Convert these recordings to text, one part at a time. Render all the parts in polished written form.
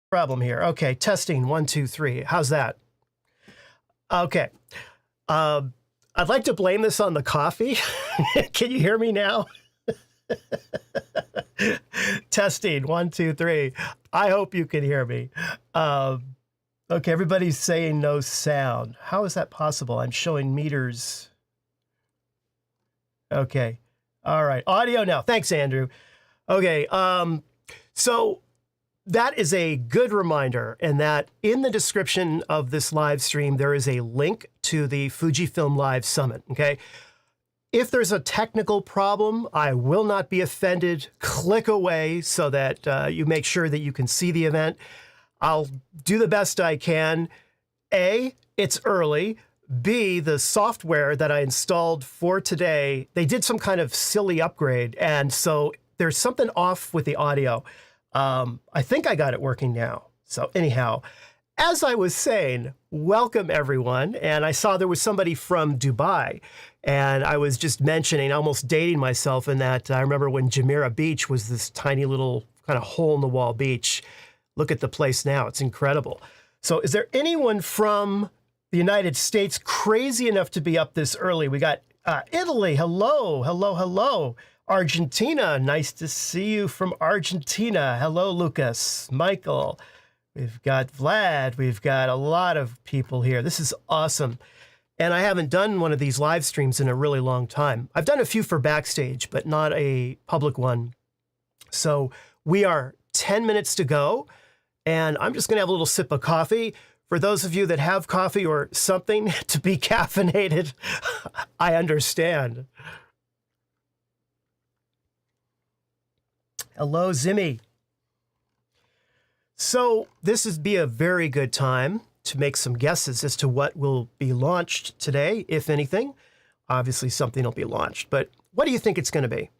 Problem here. Okay, testing 1, 2, 3. How's that? Okay. I'd like to blame this on the coffee. Can you hear me now? Testing 1, 2, 3. I hope you can hear me. Okay, everybody's saying no sound. How is that possible? I'm showing meters. Okay. All right. Audio now. Thanks, Andrew. Okay. So that is a good reminder, and that in the description of this live stream, there is a link to the Fujifilm Live Summit, okay? If there's a technical problem, I will not be offended. Click away so that you make sure that you can see the event. I'll do the best I can. A, it's early. B, the software that I installed for today, they did some kind of silly upgrade, and so there's something off with the audio. I think I got it working now. So anyhow, as I was saying, welcome everyone. And I saw there was somebody from Dubai, and I was just mentioning, almost dating myself in that I remember when Jumeirah Beach was this tiny little kind of hole in the wall beach. Look at the place now. It's incredible. So is there anyone from the United States crazy enough to be up this early? We got Italy. Hello, hello, hello. Argentina, nice to see you from Argentina. Hello, Lucas, Michael. We've got Vlad. We've got a lot of people here. This is awesome. And I haven't done one of these live streams in a really long time. I've done a few for Backstage, but not a public one. So we are 10 minutes to go, and I'm just going to have a little sip of coffee. For those of you that have coffee or something to be caffeinated, I understand. Hello, Zimmy. So this would be a very good time to make some guesses as to what will be launched today, if anything. Obviously, something will be launched, but what do you think it's going to be?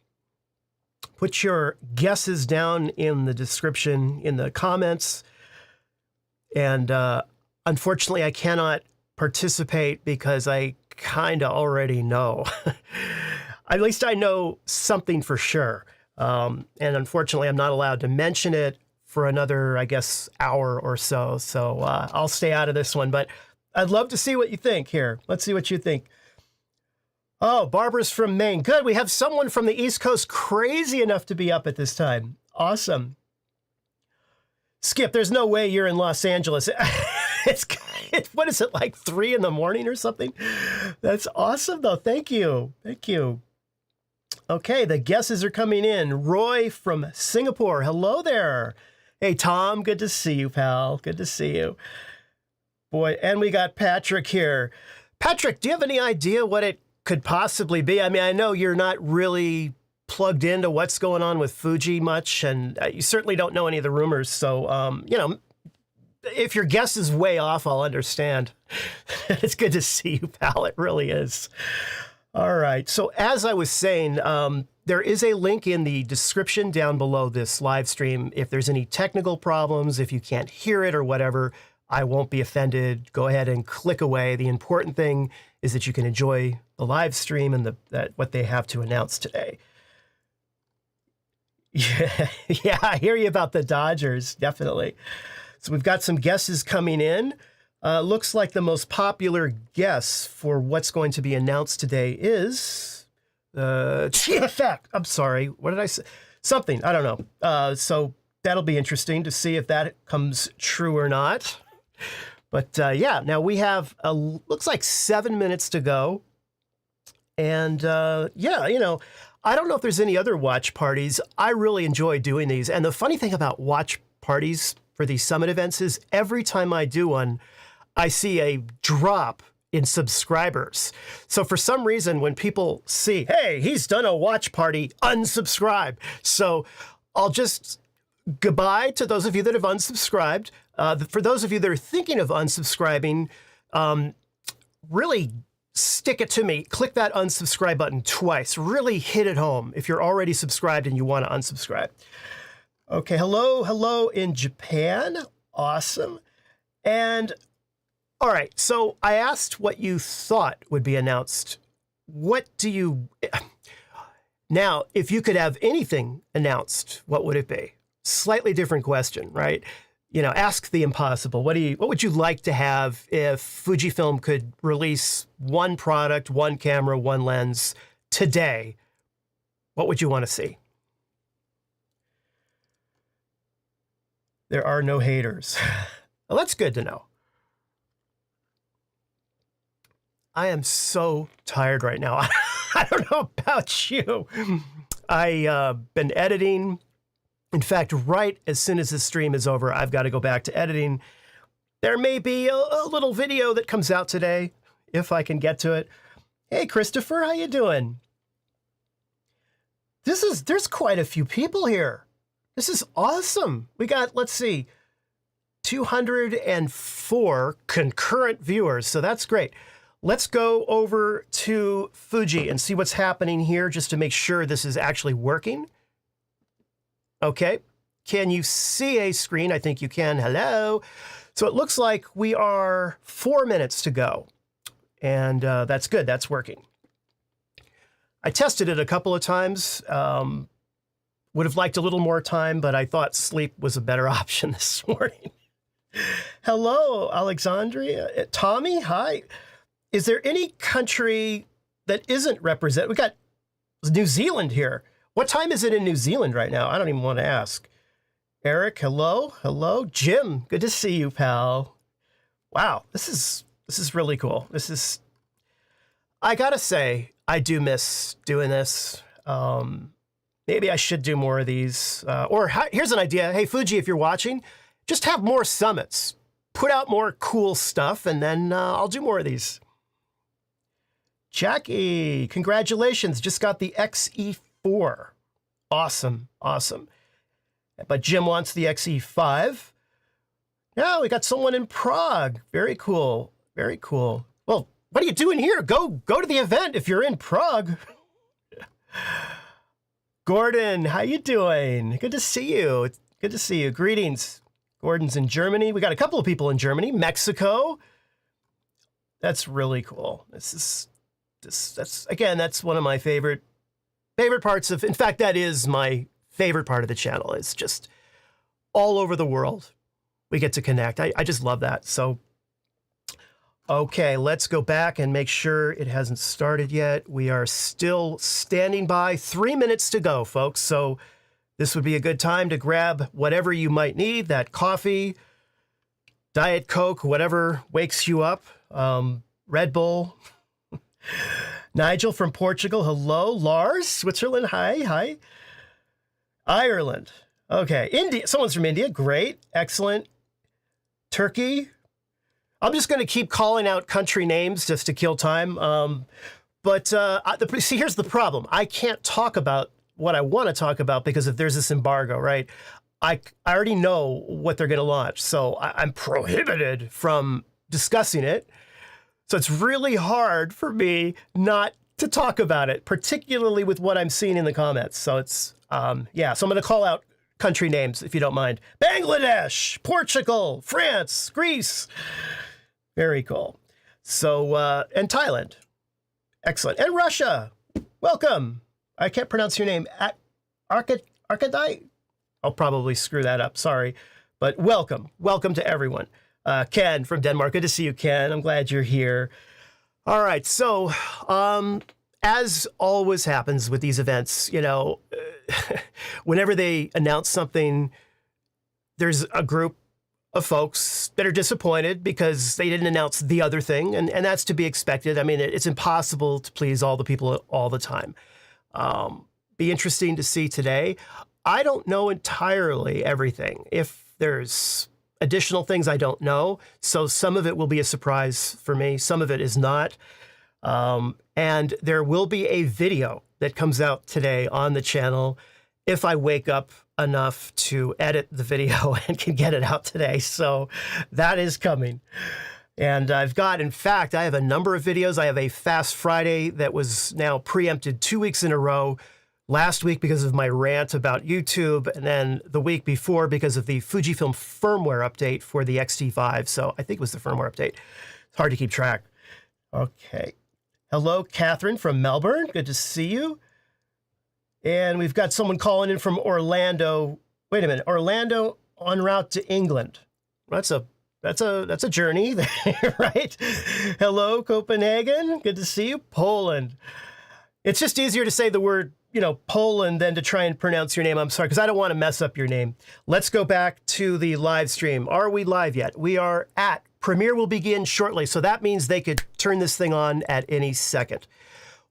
Put your guesses down in the description, in the comments. And unfortunately, I cannot participate because I kind of already know. At least I know something for sure. And unfortunately, I'm not allowed to mention it for another, I guess, hour or so. So I'll stay out of this one. But I'd love to see what you think here. Let's see what you think. Oh, Barbara's from Maine. Good. We have someone from the East Coast crazy enough to be up at this time. Awesome. Skip, there's no way you're in Los Angeles. What is it, like 3 in the morning or something? That's awesome, though. Thank you. Thank you. Okay, the guesses are coming in. Roy from Singapore. Hello there. Hey, Tom. Good to see you, pal. Good to see you. Boy, and we got Patrick here. Patrick, do you have any idea what it could possibly be? I mean, I know you're not really plugged into what's going on with Fuji much, and you certainly don't know any of the rumors. So, you know, if your guess is way off, I'll understand. It's good to see you, pal. It really is. All right. So as I was saying, there is a link in the description down below this live stream. If there's any technical problems, if you can't hear it or whatever, I won't be offended. Go ahead and click away. The important thing is that you can enjoy the live stream and what they have to announce today. Yeah, I hear you about the Dodgers, definitely. So we've got some guesses coming in. Looks like the most popular guess for what's going to be announced today is GFX. I'm sorry, what did I say? Something, I don't know. So that'll be interesting to see if that comes true or not. But yeah, now we have, looks like 7 minutes to go. And yeah, you know, I don't know if there's any other watch parties. I really enjoy doing these. And the funny thing about watch parties for these summit events is every time I do one, I see a drop in subscribers. So for some reason, when people see, hey, he's done a watch party, unsubscribe. So I'll just goodbye to those of you that have unsubscribed. For those of you that are thinking of unsubscribing, really stick it to me. Click that unsubscribe button twice. Really hit it home if you're already subscribed and you want to unsubscribe. Okay, hello in Japan. Awesome. And all right, so I asked what you thought would be announced. What do you... Now, if you could have anything announced, what would it be? Slightly different question, right? You know, ask the impossible. What would you like to have if Fujifilm could release one product, one camera, one lens today? What would you want to see? There are no haters. Well, that's good to know. I am so tired right now. I don't know about you. I've been editing. In fact, right as soon as this stream is over, I've got to go back to editing. There may be a little video that comes out today, if I can get to it. Hey, Christopher, how you doing? There's quite a few people here. This is awesome. We got, let's see, 204 concurrent viewers, so that's great. Let's go over to Fuji and see what's happening here just to make sure this is actually working. Okay, can you see a screen? I think you can. Hello. So it looks like we are 4 minutes to go. And that's good. That's working. I tested it a couple of times. Would have liked a little more time, but I thought sleep was a better option this morning. Hello, Alexandria. Tommy, hi. Is there any country that isn't represented? We got New Zealand here. What time is it in New Zealand right now? I don't even want to ask. Eric, hello. Hello. Jim, good to see you, pal. Wow, this is really cool. I gotta say, I do miss doing this. Maybe I should do more of these. Here's an idea. Hey, Fuji, if you're watching, just have more summits. Put out more cool stuff, and then I'll do more of these. Jackie, congratulations. Just got the XE4. Awesome, awesome. But Jim wants the XE5. Yeah, we got someone in Prague. Very cool, very cool. Well, what are you doing here? Go to the event if you're in Prague. Gordon, how you doing? Good to see you. Good to see you. Greetings. Gordon's in Germany. We got a couple of people in Germany. Mexico. That's really cool. That's one of my favorite parts of, in fact, that is my favorite part of the channel. It's just all over the world we get to connect. I just love that. So, okay, let's go back and make sure it hasn't started yet. We are still standing by. 3 minutes to go, folks. So this would be a good time to grab whatever you might need, that coffee, Diet Coke, whatever wakes you up, Red Bull. Nigel from Portugal, hello. Lars, Switzerland, hi. Ireland, okay. India, someone's from India, great, excellent. Turkey, I'm just going to keep calling out country names just to kill time. See, here's the problem. I can't talk about what I want to talk about because if there's this embargo, right? I already know what they're going to launch, so I'm prohibited from discussing it. So it's really hard for me not to talk about it, particularly with what I'm seeing in the comments. So it's, yeah, so I'm going to call out country names, if you don't mind. Bangladesh, Portugal, France, Greece. Very cool. So, and Thailand. Excellent. And Russia. Welcome. I can't pronounce your name. Arkadai? I'll probably screw that up. Sorry. But welcome. Welcome to everyone. Ken from Denmark. Good to see you, Ken. I'm glad you're here. All right. So, as always happens with these events, you know, whenever they announce something, there's a group of folks that are disappointed because they didn't announce the other thing. And that's to be expected. I mean, it's impossible to please all the people all the time. Be interesting to see today. I don't know entirely everything. If there's additional things I don't know, so some of it will be a surprise for me. Some of it is not. And there will be a video that comes out today on the channel if I wake up enough to edit the video and can get it out today. So that is coming. And in fact, I have a number of videos. I have a Fast Friday that was now preempted 2 weeks in a row. Last week because of my rant about YouTube, and then the week before because of the Fujifilm firmware update for the X-T5. So I think it was the firmware update. It's hard to keep track. Okay. Hello, Catherine from Melbourne. Good to see you. And we've got someone calling in from Orlando. Wait a minute. Orlando en route to England. That's a journey, right? Hello, Copenhagen. Good to see you. Poland. It's just easier to say the word, you know, Poland than to try and pronounce your name. I'm sorry, because I don't want to mess up your name. Let's go back to the live stream. Are we live yet? We are at. Premiere will begin shortly, so that means they could turn this thing on at any second.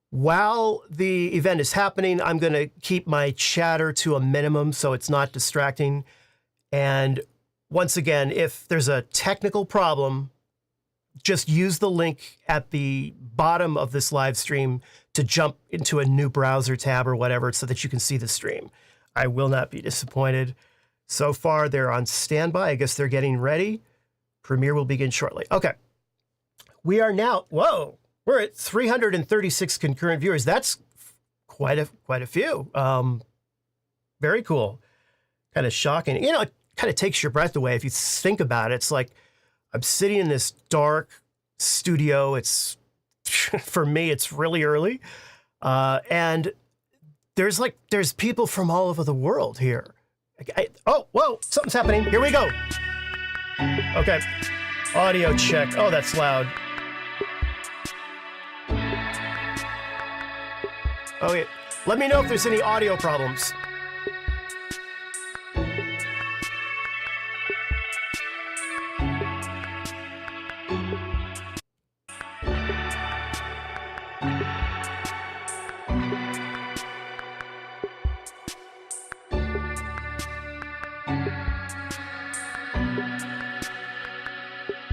While the event is happening, I'm going to keep my chatter to a minimum so it's not distracting. And once again, if there's a technical problem, just use the link at the bottom of this live stream to jump into a new browser tab or whatever so that you can see the stream. I will not be disappointed. So far, they're on standby. I guess they're getting ready. Premiere will begin shortly. Okay. We are now, whoa, we're at 336 concurrent viewers. That's quite a few. Very cool. Kind of shocking. You know, it kind of takes your breath away if you think about it. It's like I'm sitting in this dark studio. It's, for me, it's really early. And there's people from all over the world here. Oh, whoa, something's happening. Here we go. Okay. Audio check. Oh, that's loud. Okay. Let me know if there's any audio problems.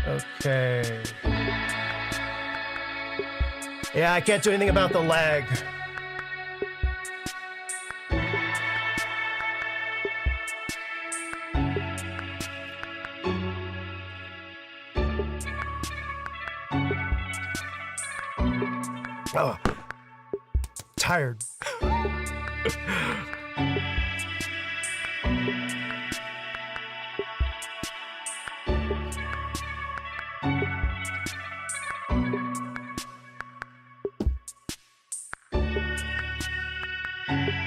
Okay. Yeah, I can't do anything about the lag. Oh, tired.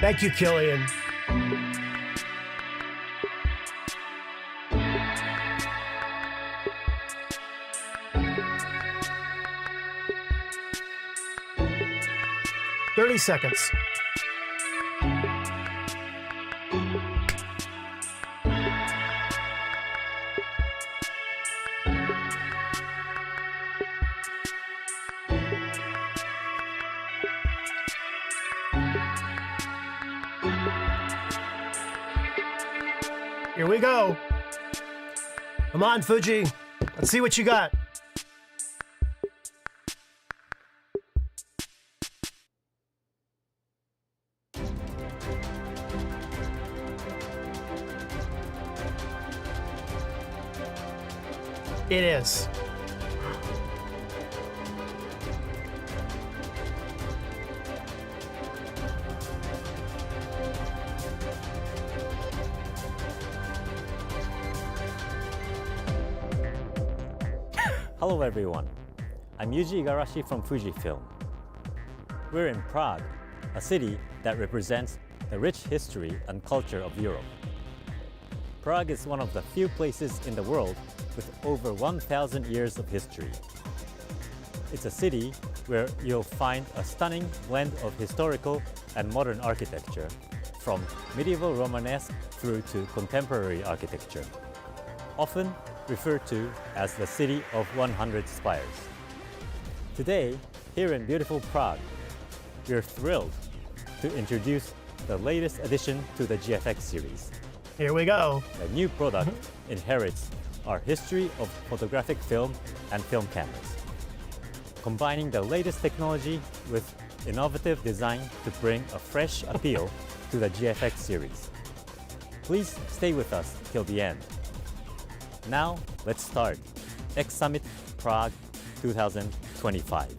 Thank you, Killian. "30 seconds. Here we go. Come on, Fuji. Let's see what you got. It is. Hello everyone, I'm Yuji Igarashi from Fujifilm. We're in Prague, a city that represents the rich history and culture of Europe. Prague is one of the few places in the world with over 1,000 years of history. It's a city where you'll find a stunning blend of historical and modern architecture, from medieval Romanesque through to contemporary architecture, often referred to as the City of 100 Spires. Today, here in beautiful Prague, we're thrilled to introduce the latest addition to the GFX series. Here we go. The new product inherits our history of photographic film and film cameras, combining the latest technology with innovative design to bring a fresh appeal to the GFX series. Please stay with us till the end. Now, let's start X Summit Prague 2025.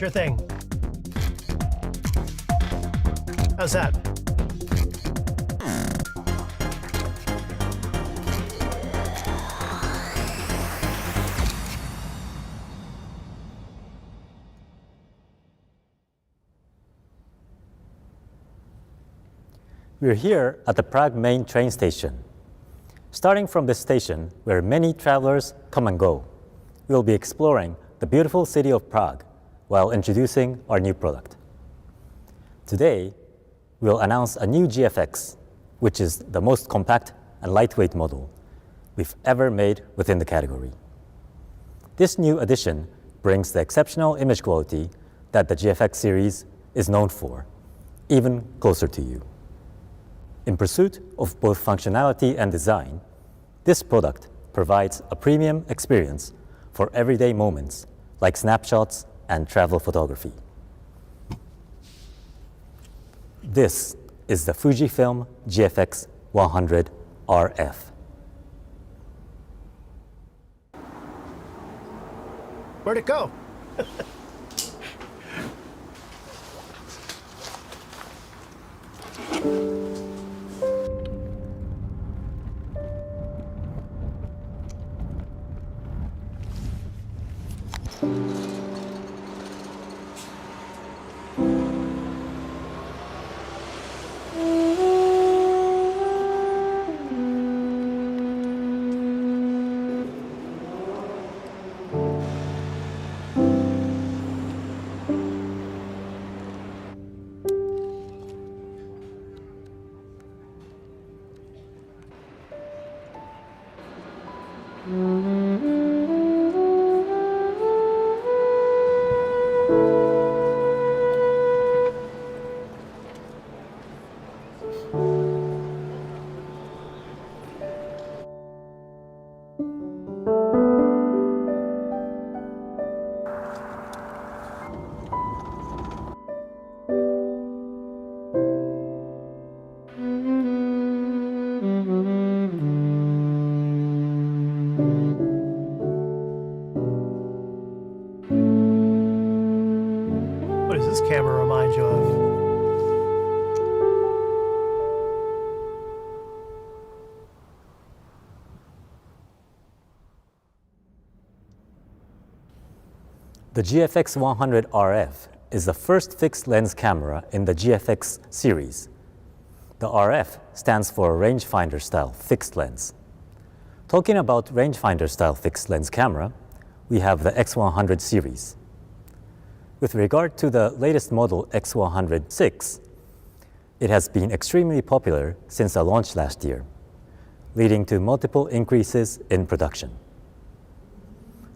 Sure thing. How's that? We're here at the Prague main train station. Starting from this station, where many travelers come and go, we'll be exploring the beautiful city of Prague while introducing our new product. Today, we'll announce a new GFX, which is the most compact and lightweight model we've ever made within the category. This new addition brings the exceptional image quality that the GFX series is known for, even closer to you. In pursuit of both functionality and design, this product provides a premium experience for everyday moments like snapshots and travel photography. This is the Fujifilm GFX 100 RF. Where'd it go? What does this camera remind you of? The GFX 100 RF is the first fixed lens camera in the GFX series. The RF stands for rangefinder-style fixed lens. Talking about rangefinder-style fixed lens camera, we have the X100 series. With regard to the latest model X106, It has been extremely popular since the launch last year, leading to multiple increases in production.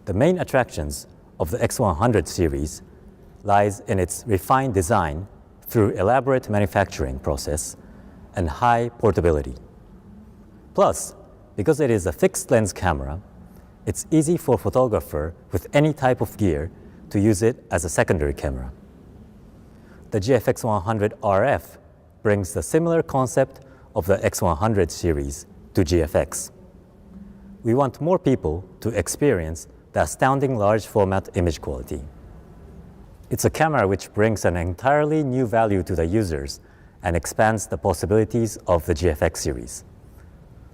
The main attractions of the X100 series lies in its refined design through elaborate manufacturing process and high portability. Plus, because it is a fixed lens camera, it's easy for a photographer with any type of gear to use it as a secondary camera. The GFX 100 RF brings the similar concept of the X100 series to GFX. We want more people to experience the astounding large format image quality. It's a camera which brings an entirely new value to the users and expands the possibilities of the GFX series.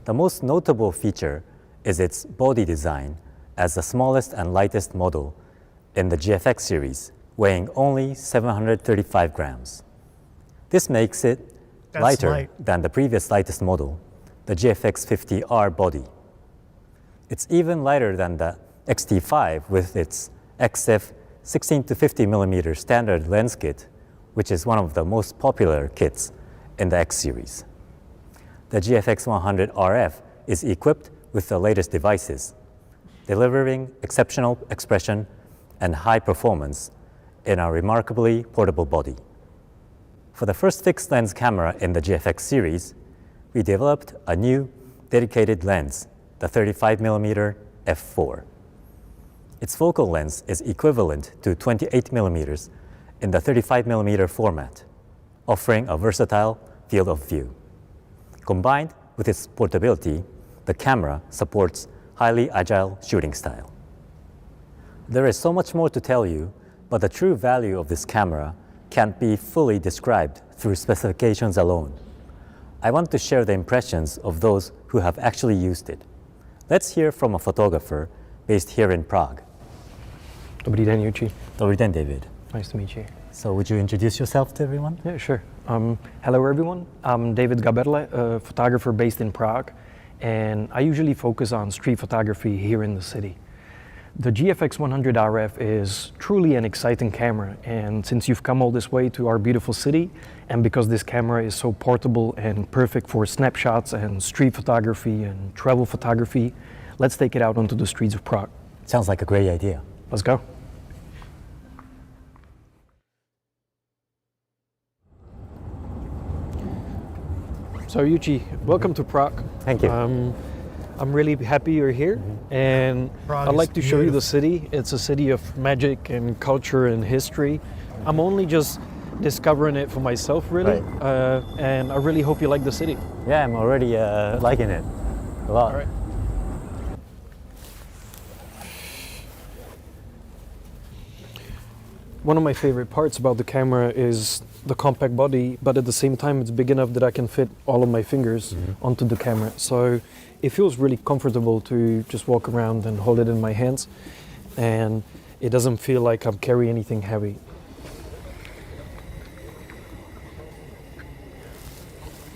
The most notable feature is its body design as the smallest and lightest model in the GFX series, weighing only 735 grams. This makes it lighter than the previous lightest model, the GFX 50R body. It's even lighter than the X-T5 with its XF 16 to 50 millimeter standard lens kit, which is one of the most popular kits in the X series. The GFX 100 RF is equipped with the latest devices, delivering exceptional expression and high performance in a remarkably portable body. For the first fixed lens camera in the GFX series, we developed a new dedicated lens, the 35mm f4. Its focal length is equivalent to 28mm in the 35mm format, offering a versatile field of view. Combined with its portability, the camera supports highly agile shooting style. There is so much more to tell you, but the true value of this camera can't be fully described through specifications alone. I want to share the impressions of those who have actually used it. Let's hear from a photographer based here in Prague. Dobrý den, Yuchi. Dobrý den, David. Nice to meet you. So would you introduce yourself to everyone? Yeah, sure. Hello, everyone. I'm David Gaberle, a photographer based in Prague, and I usually focus on street photography here in the city. The GFX 100 RF is truly an exciting camera, and since you've come all this way to our beautiful city, and because this camera is so portable and perfect for snapshots and street photography and travel photography, let's take it out onto the streets of Prague. Sounds like a great idea. Let's go. So Yuchi, welcome to Prague. Thank you. I'm really happy you're here, and Prague I'd like to is show you the beautiful. city. It's a city of magic and culture and history. I'm only just discovering it for myself, really, Right. and I really hope you like the city. Yeah, I'm already liking it a lot. All right. One of my favorite parts about the camera is the compact body, but at the same time it's big enough that I can fit all of my fingers onto the camera. So it feels really comfortable to just walk around and hold it in my hands, and it doesn't feel like I'm carrying anything heavy.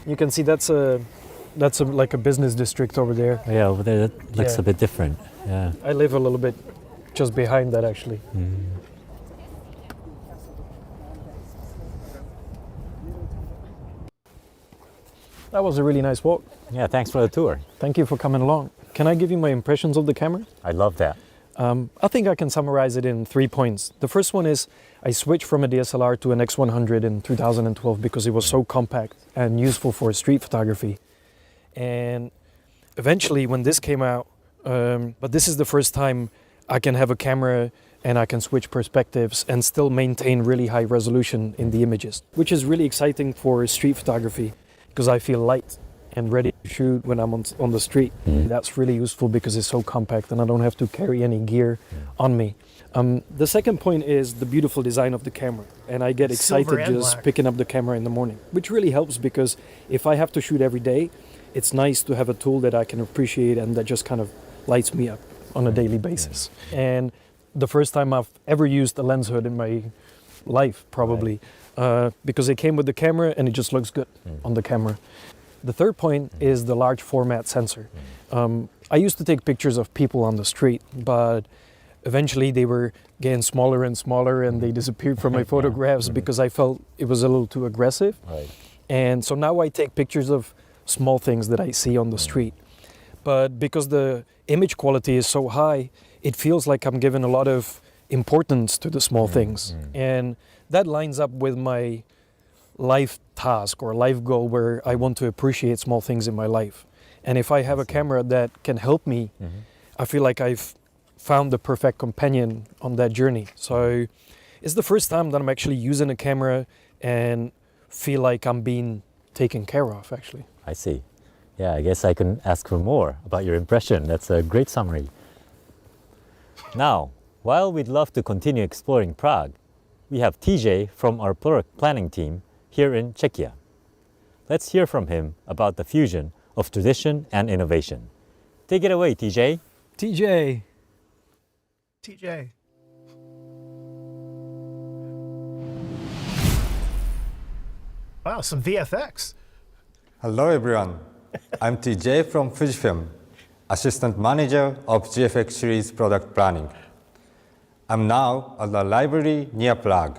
You can see that's like a business district over there. Yeah, over there that looks Yeah. a bit different. Yeah. I live a little bit just behind that, actually. That was a really nice walk. Yeah, thanks for the tour. Thank you for coming along. Can I give you my impressions of the camera? I love that. I think I can summarize it in 3 points. The first one is I switched from a DSLR to an X100 in 2012 because it was so compact and useful for street photography. And eventually when this came out, but this is the first time I can have a camera and I can switch perspectives and still maintain really high resolution in the images, which is really exciting for street photography because I feel light and ready to shoot when I'm on the street. That's really useful because it's so compact and I don't have to carry any gear on me. The second point is the beautiful design of the camera, and I get Silver excited and just black. picking up the camera in the morning, which really helps because if I have to shoot every day, it's nice to have a tool that I can appreciate and that just kind of lights me up on a daily basis. And the first time I've ever used a lens hood in my life, probably, because it came with the camera and it just looks good on the camera. The third point is the large format sensor. I used to take pictures of people on the street, but eventually they were getting smaller and smaller and they disappeared from my photographs because I felt it was a little too aggressive. Right. And so now I take pictures of small things that I see on the street. But because the image quality is so high, it feels like I'm giving a lot of importance to the small things. And that lines up with my life task or life goal where I want to appreciate small things in my life. And if I have a camera that can help me, I feel like I've found the perfect companion on that journey. So it's the first time that I'm actually using a camera and feel like I'm being taken care of, actually. I see. Yeah, I guess I can ask for more about your impression. That's a great summary. Now, while we'd love to continue exploring Prague, we have TJ from our product planning team here in Czechia. Let's hear from him about the fusion of tradition and innovation. Take it away, TJ. TJ. TJ. Wow, some VFX. Hello everyone, I'm TJ from Fujifilm, Assistant Manager of GFX series product planning. I'm now at the library near Prague.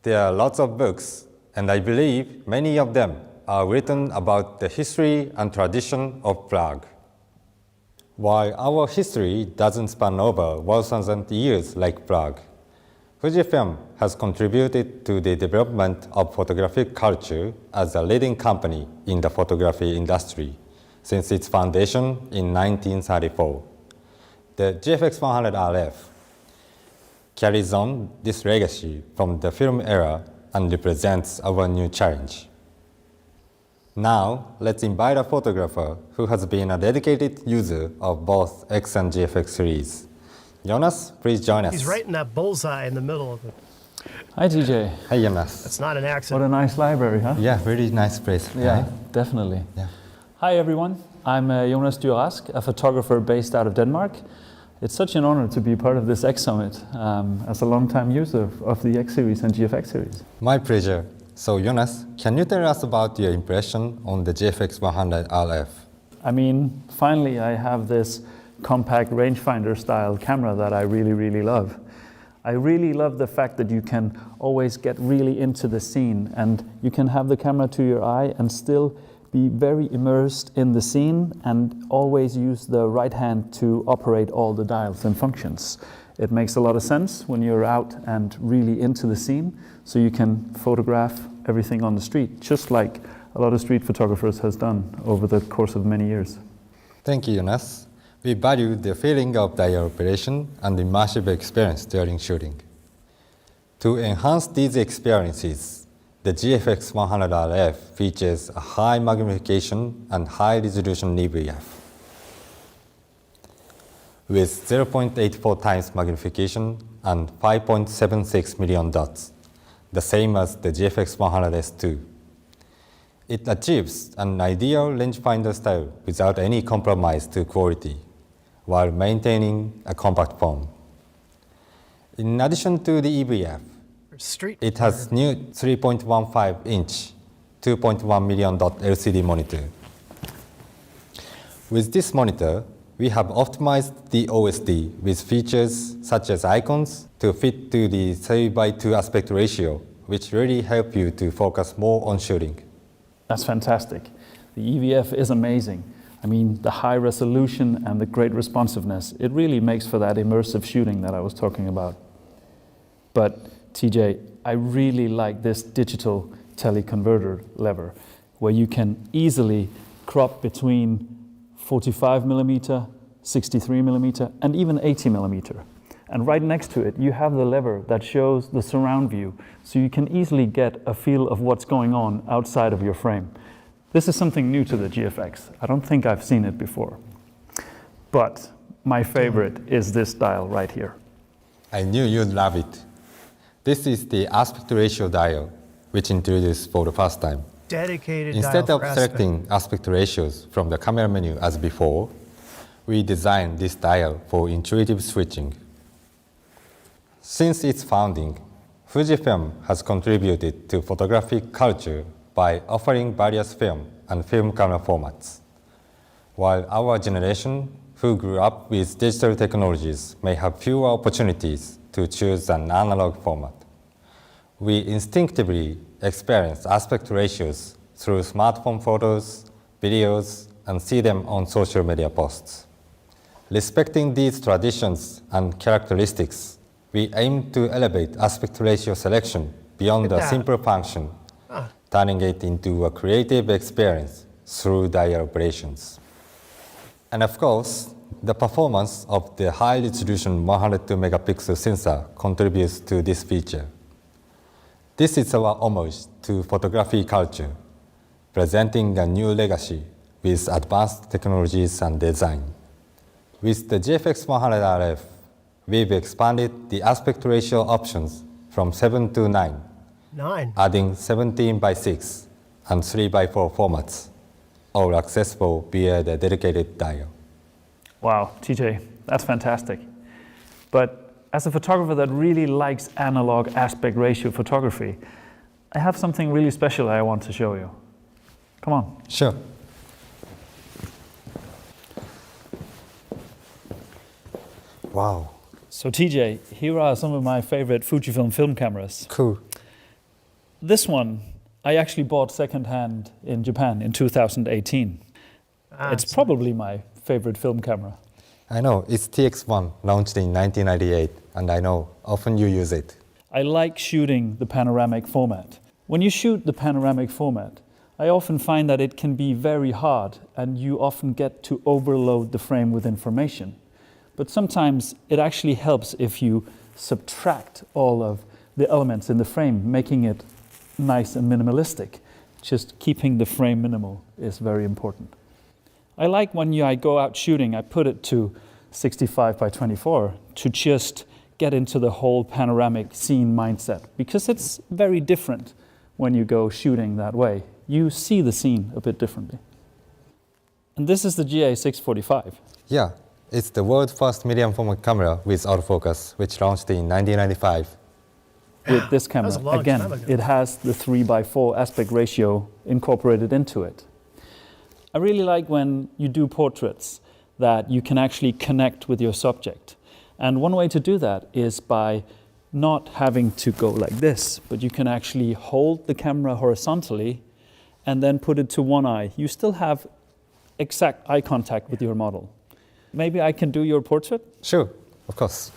There are lots of books, and I believe many of them are written about the history and tradition of Prague. While our history doesn't span over 1,000 years like Prague, Fujifilm has contributed to the development of photographic culture as a leading company in the photography industry since its foundation in 1934. The GFX 100 RF carries on this legacy from the film era and represents our new challenge. Now, let's invite a photographer who has been a dedicated user of both X and GFX series. Jonas, please join us. He's right in that bullseye in the middle of it. Hi TJ. Hi, Jonas. That's not an What accident. a nice library, huh? Yeah, really nice place. Yeah, right? definitely. Yeah. Hi everyone. I'm Jonas Durask, a photographer based out of Denmark. It's such an honor to be part of this X Summit as a long-time user of the X series and GFX series. My pleasure. So, Jonas, can you tell us about your impression on the GFX 100 RF? I mean, finally I have this compact rangefinder-style camera that I really, really love. I really love the fact that you can always get really into the scene and you can have the camera to your eye and still be very immersed in the scene and always use the right hand to operate all the dials and functions. It makes a lot of sense when you're out and really into the scene, so you can photograph everything on the street, just like a lot of street photographers has done over the course of many years. Thank you, Jonas. We value the feeling of dial operation and immersive experience during shooting. To enhance these experiences, the GFX 100 RF features a high magnification and high resolution EVF. With 0.84 times magnification and 5.76 million dots, the same as the GFX 100S2. It achieves an ideal rangefinder style without any compromise to quality, while maintaining a compact form. In addition to the EVF, Street. it has new 3.15-inch, 2.1 million dot LCD monitor. With this monitor, we have optimized the OSD with features such as icons to fit to the 3:2 aspect ratio, which really help you to focus more on shooting. That's fantastic. The EVF is amazing. I mean, the high resolution and the great responsiveness, it really makes for that immersive shooting that I was talking about. But TJ, I really like this digital teleconverter lever, where you can easily crop between 45 millimeter, 63 millimeter, and even 80 millimeter. And right next to it, you have the lever that shows the surround view, so you can easily get a feel of what's going on outside of your frame. This is something new to the GFX. I don't think I've seen it before. But my favorite is this dial right here. I knew you'd love it. This is the aspect ratio dial, which introduced for the first time. Dedicated Instead dial of for selecting aspect ratios from the camera menu as before, we designed this dial for intuitive switching. Since its founding, Fujifilm has contributed to photographic culture by offering various film and film camera formats. While our generation, who grew up with digital technologies, may have fewer opportunities to choose an analog format, we instinctively experience aspect ratios through smartphone photos, videos, and see them on social media posts. Respecting these traditions and characteristics, we aim to elevate aspect ratio selection beyond a simple function, turning it into a creative experience through dial operations. And of course, the performance of the high-resolution 102 megapixel sensor contributes to this feature. This is our homage to photography culture, presenting a new legacy with advanced technologies and design. With the GFX 100RF, we've expanded the aspect ratio options from 7 to 9, adding 17 by 6 and 3 by 4 formats, all accessible via the dedicated dial. Wow, TJ, that's fantastic. But as a photographer that really likes analog aspect ratio photography, I have something really special I want to show you. Come on. Sure. Wow. So TJ, here are some of my favorite Fujifilm film cameras. Cool. This one I actually bought secondhand in Japan in 2018. It's probably my favorite film camera. I know, it's TX1, launched in 1998, and I know, often you use it. I like shooting the panoramic format. When you shoot the panoramic format, I often find that it can be very hard, and you often get to overload the frame with information. But sometimes it actually helps if you subtract all of the elements in the frame, making it nice and minimalistic. Just keeping the frame minimal is very important. I like when I go out shooting, I put it to 65 by 24 to just get into the whole panoramic scene mindset, because it's very different when you go shooting that way. You see the scene a bit differently. And this is the GA645. Yeah, it's the world's first medium format camera with autofocus, which launched in 1995. With this camera, That was a long again, time ago. it has the 3:4 aspect ratio incorporated into it. I really like when you do portraits that you can actually connect with your subject. And one way to do that is by not having to go like this, but you can actually hold the camera horizontally and then put it to one eye. You still have exact eye contact with your model. Maybe I can do your portrait? Sure, of course.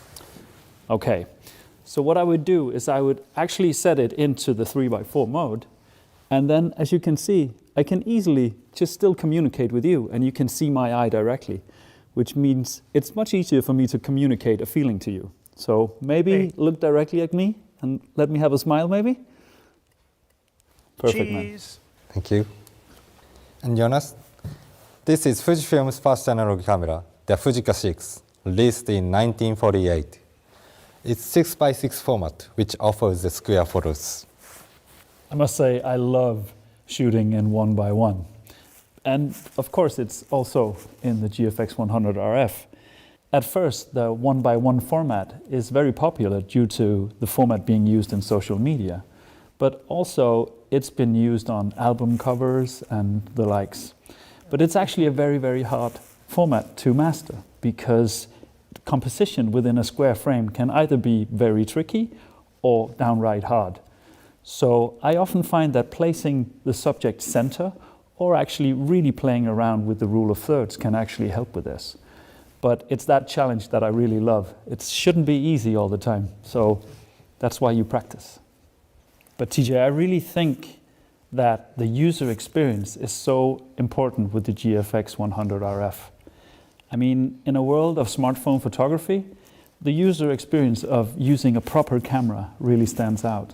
Okay. So what I would do is I would actually set it into the 3:4 mode. And then, as you can see, I can easily just still communicate with you, and you can see my eye directly, which means it's much easier for me to communicate a feeling to you. So maybe look directly at me and let me have a smile, maybe? Perfect, man. Cheese. Thank you. And Jonas, this is Fujifilm's first analog camera, the Fujica 6, released in 1948. It's 6:6 format, which offers the square photos. I must say, I love shooting in 1:1. And of course, it's also in the GFX 100 RF. At first, the 1:1 format is very popular due to the format being used in social media. But also, it's been used on album covers and the likes. But it's actually a very, very hard format to master, because composition within a square frame can either be very tricky or downright hard. So I often find that placing the subject center or actually really playing around with the rule of thirds can actually help with this. But it's that challenge that I really love. It shouldn't be easy all the time, so that's why you practice. But TJ, I really think that the user experience is so important with the GFX 100 RF. I mean, in a world of smartphone photography, the user experience of using a proper camera really stands out.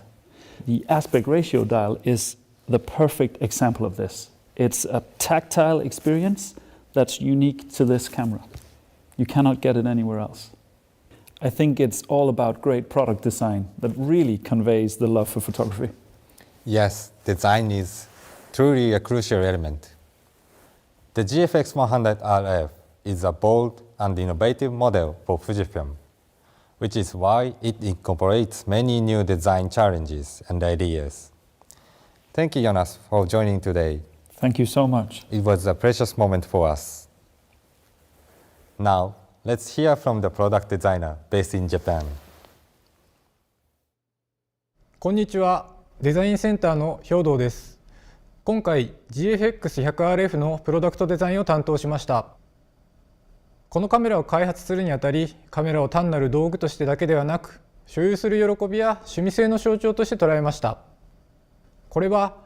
The aspect ratio dial is the perfect example of this. It's a tactile experience that's unique to this camera. You cannot get it anywhere else. I think it's all about great product design that really conveys the love for photography. Yes, design is truly a crucial element. The GFX 100 RF is a bold and innovative model for Fujifilm, which is why it incorporates many new design challenges and ideas. Thank you, Jonas, for joining today. Thank you so much. It was a precious moment for us. Now, let's hear from the product designer based in Japan. こんにちは、デザインセンターの兵藤です。今回 GFX100RF のプロダクトデザインを担当しました。このカメラを開発するにあたり、カメラを単なる道具としてだけではなく、所有する喜びや趣味性の象徴として捉えました。これは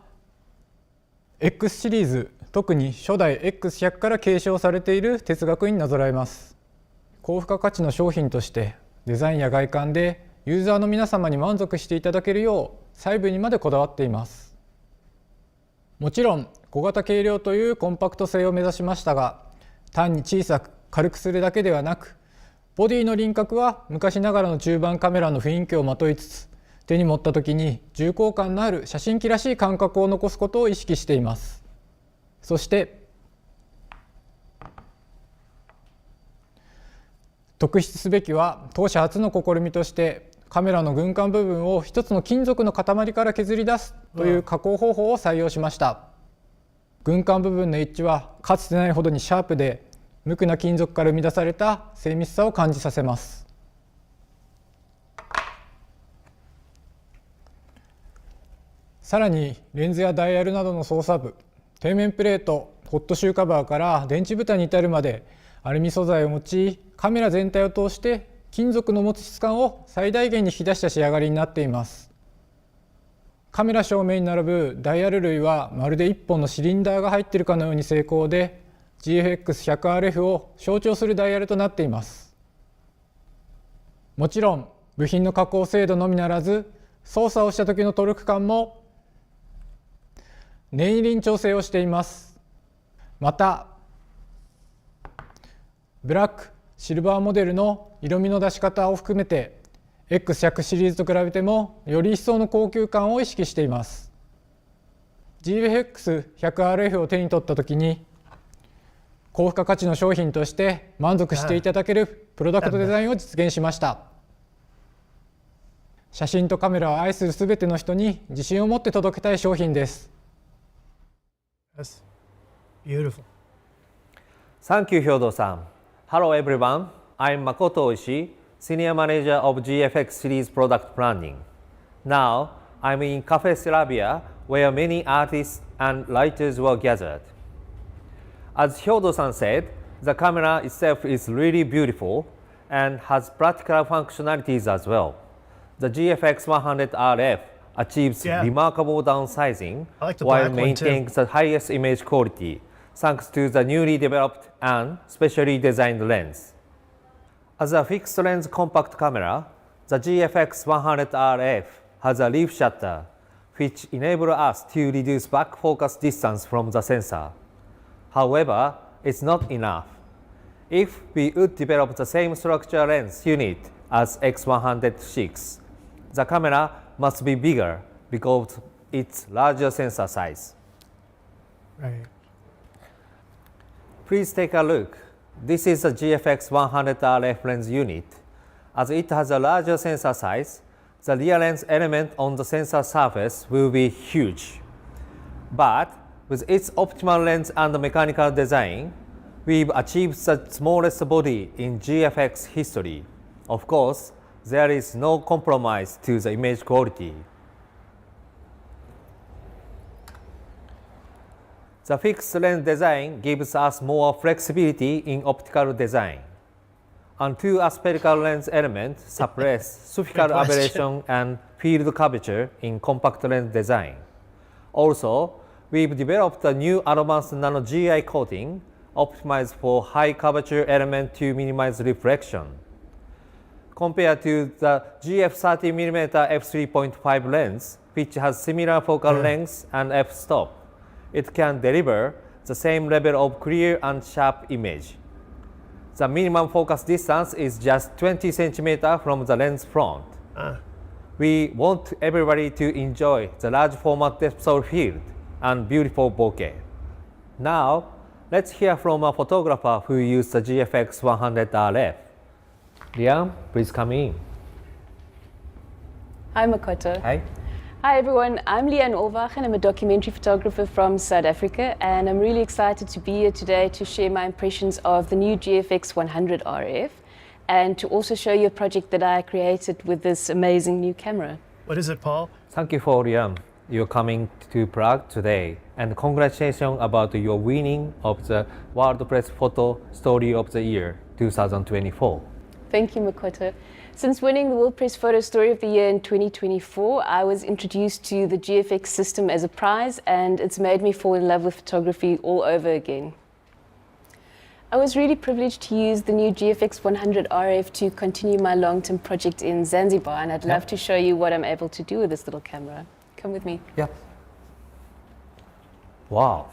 X シリーズ、特に初代 X100 から継承されている哲学になぞらえます。高付加価値の商品としてデザインや外観でユーザーの皆様に満足していただけるよう細部にまでこだわっています。もちろん小型軽量というコンパクト性を目指しましたが、単に小さく軽くするだけではなく、ボディの輪郭は昔ながらの中盤カメラの雰囲気をまといつつ、手に持った時に重厚感のある写真機らしい感覚を残すことを意識しています。そして特筆すべきは、当社初の試みとしてカメラの軍艦部分を一つの金属の塊から削り出すという加工方法を採用しました。軍艦部分のエッジはかつてないほどにシャープで、無垢な金属から生み出された精密さを感じさせます。さらにレンズやダイヤルなどの操作部、底面プレート、ホットシューカバーから電池蓋に至るまでアルミ素材を用い、カメラ全体を通して金属の持つ質感を最大限に引き出した仕上がりになっています。カメラ正面に並ぶダイヤル類はまるで一本のシリンダーが入っているかのように精巧で、 GFX100RF を象徴するダイヤルとなっています。もちろん部品の加工精度のみならず、操作をした時のトルク感も念入りに調整をしています。またブラック、シルバーモデルの色味の出し方を含めて X100 シリーズと比べてもより一層の高級感を意識しています。 GFX100RF を手に取った時に高付加価値の商品として満足していただけるプロダクトデザインを実現しました。写真とカメラを愛するすべての人に自信を持って届けたい商品です。 That's beautiful. Thank you, Hyodo-san. Hello everyone, I'm Makoto Oishi, Senior Manager of GFX Series Product Planning. Now, I'm in Cafe Ceravia, where many artists and writers were gathered. As Hyodo-san said, the camera itself is really beautiful and has practical functionalities as well. The GFX 100RF achieves remarkable downsizing while maintaining the highest image quality, thanks to the newly developed and specially designed lens. As a fixed lens compact camera, the GFX 100RF has a leaf shutter, which enables us to reduce back focus distance from the sensor. However, it's not enough. If we would develop the same structure lens unit as X106, the camera must be bigger because of its larger sensor size. Right. Please take a look. This is the GFX 100RF lens unit. As it has a larger sensor size, the rear lens element on the sensor surface will be huge. But with its optimal lens and mechanical design, we've achieved the smallest body in GFX history. Of course, there is no compromise to the image quality. The fixed lens design gives us more flexibility in optical design. And two aspherical lens elements suppress superficial aberration and field curvature in compact lens design. Also, we've developed a new advanced nano GI coating optimized for high curvature element to minimize reflection. Compared to the GF30mm f3.5 lens, which has similar focal length and f-stop, it can deliver the same level of clear and sharp image. The minimum focus distance is just 20 cm from the lens front. We want everybody to enjoy the large format depth of field and beautiful bokeh. Now, let's hear from a photographer who used the GFX 100RF. Liam, please come in. Hi Makoto. Hi. Hi everyone, I'm Lian Ovach and I'm a documentary photographer from South Africa, and I'm really excited to be here today to share my impressions of the new GFX 100RF and to also show you a project that I created with this amazing new camera. What is it, Paul? Thank you for your coming to Prague today, and congratulations about your winning of the World Press Photo Story of the Year 2024. Thank you, Makoto. Since winning the World Press Photo Story of the Year in 2024, I was introduced to the GFX system as a prize, and it's made me fall in love with photography all over again. I was really privileged to use the new GFX 100 RF to continue my long-term project in Zanzibar, and I'd love to show you what I'm able to do with this little camera. Come with me. Yeah. Wow.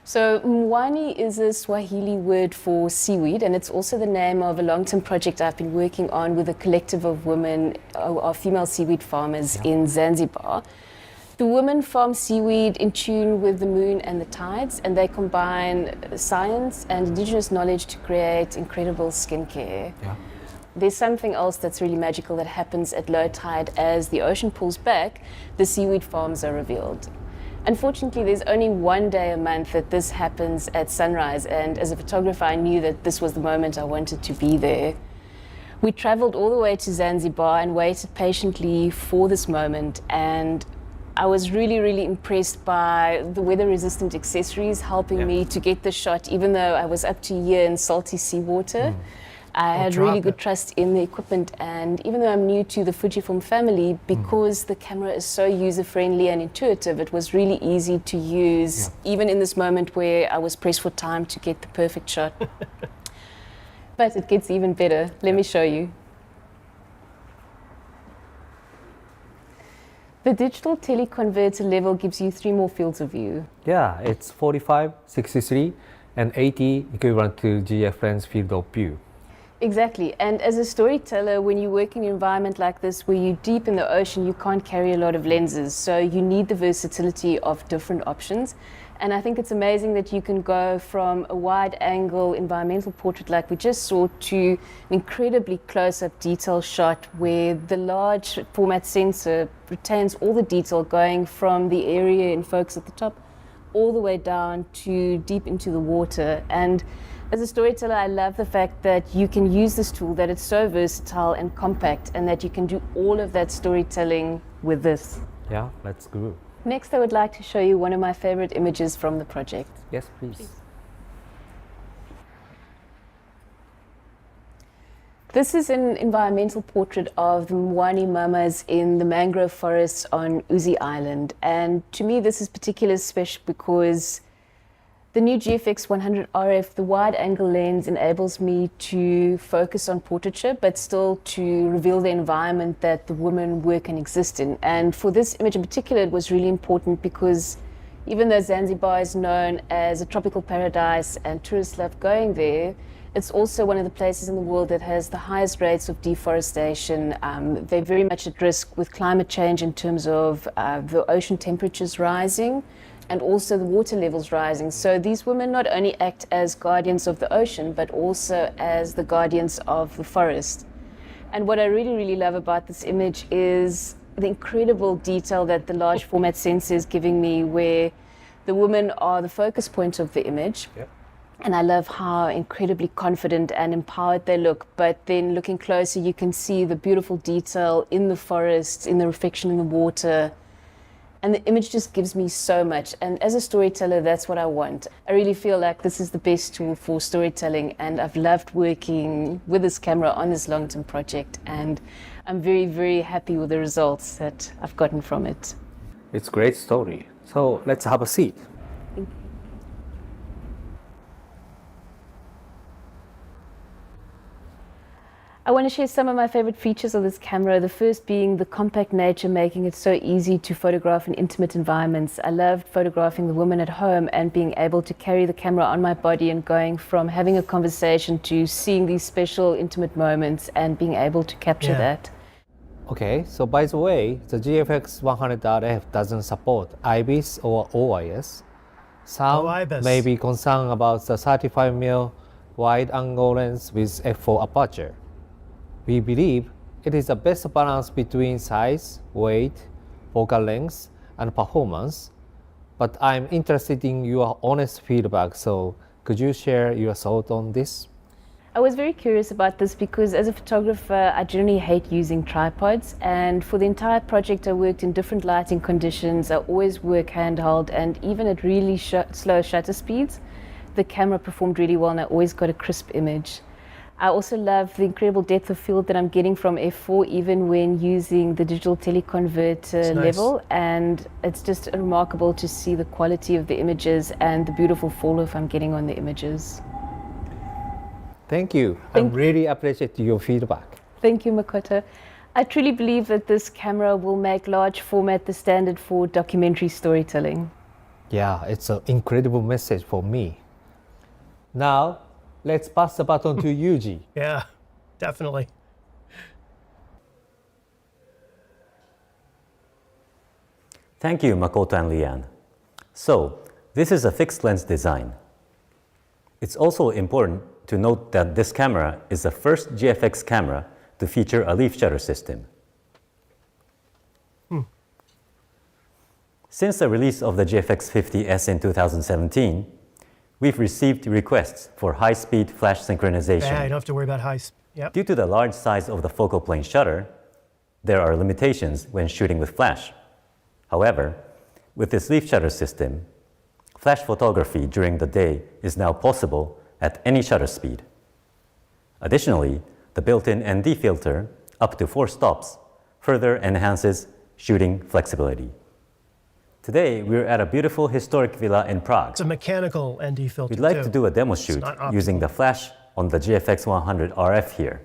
So mwani is a Swahili word for seaweed, and it's also the name of a long-term project I've been working on with a collective of women, of female seaweed farmers in Zanzibar. The women farm seaweed in tune with the moon and the tides, and they combine science and indigenous knowledge to create incredible skincare. Yeah. There's something else that's really magical that happens at low tide. As the ocean pulls back, the seaweed farms are revealed. Unfortunately, there's only one day a month that this happens at sunrise, and as a photographer, I knew that this was the moment I wanted to be there. We traveled all the way to Zanzibar and waited patiently for this moment, and I was really, really impressed by the weather-resistant accessories helping me to get the shot, even though I was up to a year in salty seawater. I had really good trust in the equipment, and even though I'm new to the Fujifilm family, because the camera is so user-friendly and intuitive, it was really easy to use, even in this moment where I was pressed for time to get the perfect shot. But it gets even better. Let me show you. The digital teleconverter level gives you 3 more fields of view. Yeah, it's 45, 63, and 80 equivalent to GF lens field of view. Exactly, and as a storyteller, when you work in an environment like this where you're deep in the ocean, you can't carry a lot of lenses, so you need the versatility of different options. And I think it's amazing that you can go from a wide-angle environmental portrait like we just saw to an incredibly close-up detail shot where the large format sensor retains all the detail going from the area in focus at the top all the way down to deep into the water. And as a storyteller, I love the fact that you can use this tool, that it's so versatile and compact, and that you can do all of that storytelling with this. Yeah, let's go. Next, I would like to show you one of my favorite images from the project. Yes, please. This is an environmental portrait of the Mwani mamas in the mangrove forests on Uzi Island. And to me, this is particularly special because the new GFX 100 RF, the wide-angle lens, enables me to focus on portraiture, but still to reveal the environment that the women work and exist in. And for this image in particular, it was really important because even though Zanzibar is known as a tropical paradise and tourists love going there, it's also one of the places in the world that has the highest rates of deforestation. They're very much at risk with climate change in terms of the ocean temperatures rising and also the water levels rising. So these women not only act as guardians of the ocean, but also as the guardians of the forest. And what I really, really love about this image is the incredible detail that the large format sensor is giving me, where the women are the focus point of the image. Yep. And I love how incredibly confident and empowered they look. But then looking closer, you can see the beautiful detail in the forest, in the reflection in the water. And the image just gives me so much. And as a storyteller, that's what I want. I really feel like this is the best tool for storytelling. And I've loved working with this camera on this long-term project. And I'm very, very happy with the results that I've gotten from it. It's a great story. So let's have a seat. I want to share some of my favorite features of this camera. The first being the compact nature, making it so easy to photograph in intimate environments. I loved photographing the women at home and being able to carry the camera on my body and going from having a conversation to seeing these special intimate moments and being able to capture that. Okay, so by the way, the GFX 100 RF doesn't support IBIS or OIS. Some may be concerned about the 35mm wide-angle lens with f4 aperture. We believe it is the best balance between size, weight, focal length, and performance. But I'm interested in your honest feedback, so could you share your thought on this? I was very curious about this because as a photographer, I generally hate using tripods, and for the entire project I worked in different lighting conditions. I always work handheld, and even at really slow shutter speeds, the camera performed really well and I always got a crisp image. I also love the incredible depth of field that I'm getting from f4 even when using the digital teleconverter level, and it's just remarkable to see the quality of the images and the beautiful fall off I'm getting on the images. Thank you. I really appreciate your feedback. Thank you, Makoto. I truly believe that this camera will make large format the standard for documentary storytelling. Yeah, it's an incredible message for me. Now, let's pass the baton to Yuji. Yeah, definitely. Thank you, Makoto and Leanne. So, this is a fixed lens design. It's also important to note that this camera is the first GFX camera to feature a leaf shutter system. Since the release of the GFX 50S in 2017, we've received requests for high-speed flash synchronization. Yeah, you don't have to worry about Yep. Due to the large size of the focal plane shutter, there are limitations when shooting with flash. However, with this leaf shutter system, flash photography during the day is now possible at any shutter speed. Additionally, the built-in ND filter, up to 4 stops, further enhances shooting flexibility. Today, we're at a beautiful historic villa in Prague. It's a mechanical ND filter. We'd like too. to do a demo shoot using the flash on the GFX 100 RF here.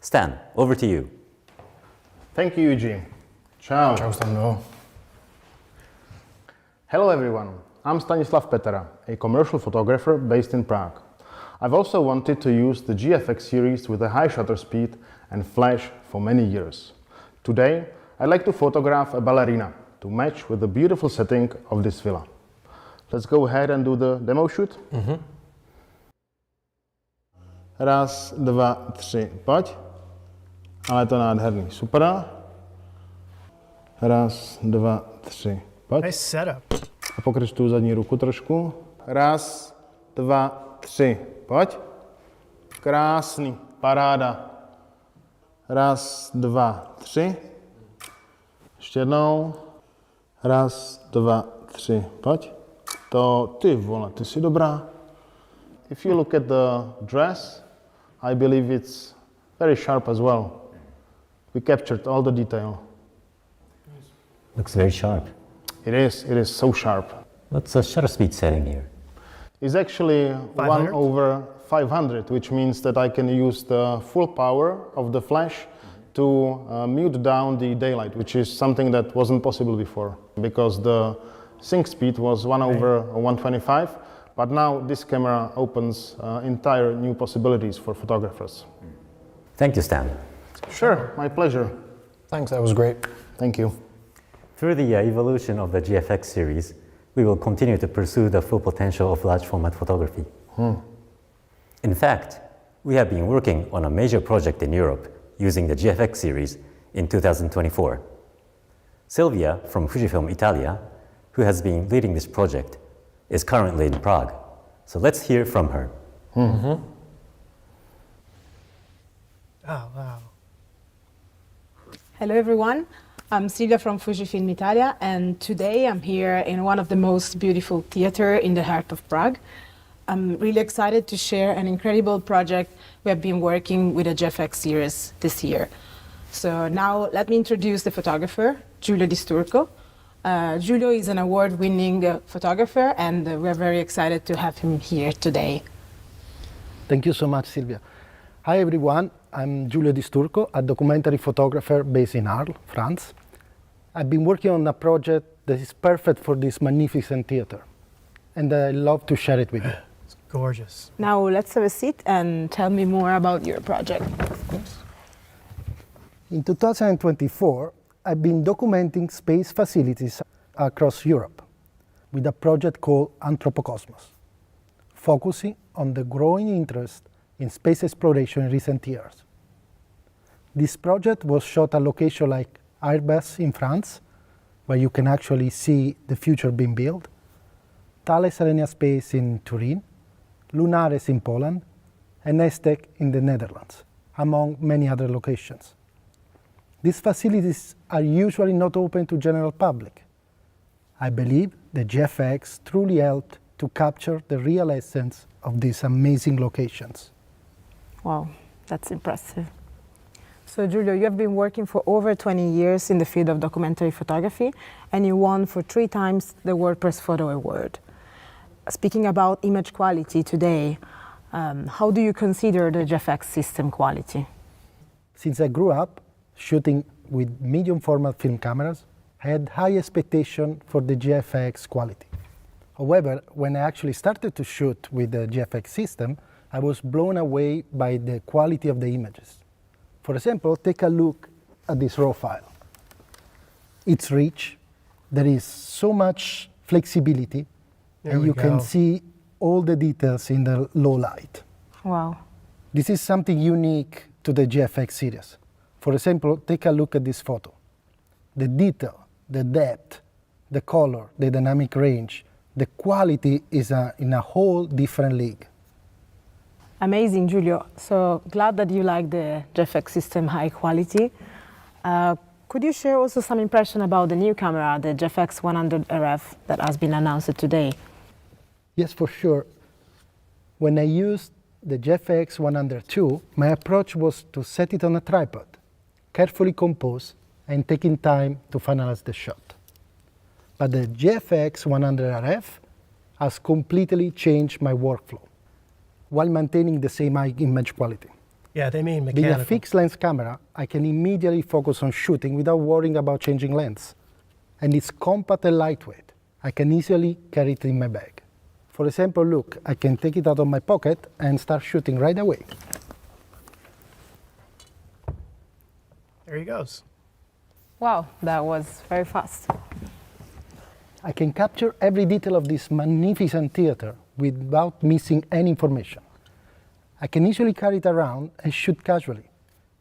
Stan, over to you. Thank you, Eugene. Ciao. Ciao, Stano. Hello, everyone. I'm Stanislav Petera, a commercial photographer based in Prague. I've also wanted to use the GFX series with a high shutter speed and flash for many years. Today, I'd like to photograph a ballerina to match with the beautiful setting of this villa. Let's go ahead and do the demo shoot. Raz, dva, tři, pojď. Ale je to nádherný, super. Raz, dva, tři, pojď. Nice setup. A pokryč tu zadní ruku trošku. Raz, dva, tři, pojď. Krásný, paráda. Raz, dva, tři. Ještě jednou. Raz, dva, tři, pojď. To, ty vole, ty jsi dobrá. If you look at the dress, I believe it's very sharp as well. We captured all the detail. Looks very sharp. It is so sharp. What's the shutter speed setting here? It's actually 500? 1/500, which means that I can use the full power of the flash to mute down the daylight, which is something that wasn't possible before because the sync speed was 1/125. But now this camera opens entire new possibilities for photographers. Thank you, Stan. Sure, my pleasure. Thanks, that was great. Thank you. Through the evolution of the GFX series, we will continue to pursue the full potential of large format photography. In fact, we have been working on a major project in Europe using the GFX series in 2024. Silvia from Fujifilm Italia, who has been leading this project, is currently in Prague. So let's hear from her. Oh, wow. Hello everyone, I'm Silvia from Fujifilm Italia, and today I'm here in one of the most beautiful theaters in the heart of Prague. I'm really excited to share an incredible project we have been working with the GFX series this year. So now let me introduce the photographer, Giulio Di Sturco. Giulio is an award-winning photographer, and we're very excited to have him here today. Thank you so much, Silvia. Hi everyone, I'm Giulio Di Sturco, a documentary photographer based in Arles, France. I've been working on a project that is perfect for this magnificent theater, and I love to share it with you. It's gorgeous. Now let's have a seat and tell me more about your project. In 2024, I've been documenting space facilities across Europe with a project called Anthropocosmos, focusing on the growing interest in space exploration in recent years. This project was shot at locations like Airbus in France, where you can actually see the future being built, Thales Alenia Space in Turin, Lunares in Poland, and Estec in the Netherlands, among many other locations. These facilities are usually not open to general public. I believe the GFX truly helped to capture the real essence of these amazing locations. Wow, that's impressive. So Giulio, you have been working for over 20 years in the field of documentary photography, and you won for 3 times the WordPress Photo Award. Speaking about image quality today, how do you consider the GFX system quality? Since I grew up shooting with medium format film cameras, I had high expectation for the GFX quality. However, when I actually started to shoot with the GFX system, I was blown away by the quality of the images. For example, take a look at this raw file. It's rich, there is so much flexibility, and you can see all the details in the low light. Wow. This is something unique to the GFX series. For example, take a look at this photo. The detail, the depth, the color, the dynamic range, the quality is in a whole different league. Amazing, Giulio. So glad that you like the GFX system high quality. Could you share also some impression about the new camera, the GFX 100 RF that has been announced today? Yes, for sure. When I used the GFX 102, my approach was to set it on a tripod, carefully compose, and taking time to finalize the shot. But the GFX 100 RF has completely changed my workflow, while maintaining the same high image quality. Yeah, they mean Being mechanical. a fixed lens camera, I can immediately focus on shooting without worrying about changing lens. And it's compact and lightweight. I can easily carry it in my bag. For example, look, I can take it out of my pocket and start shooting right away. There he goes. Wow, that was very fast. I can capture every detail of this magnificent theater without missing any information. I can easily carry it around and shoot casually,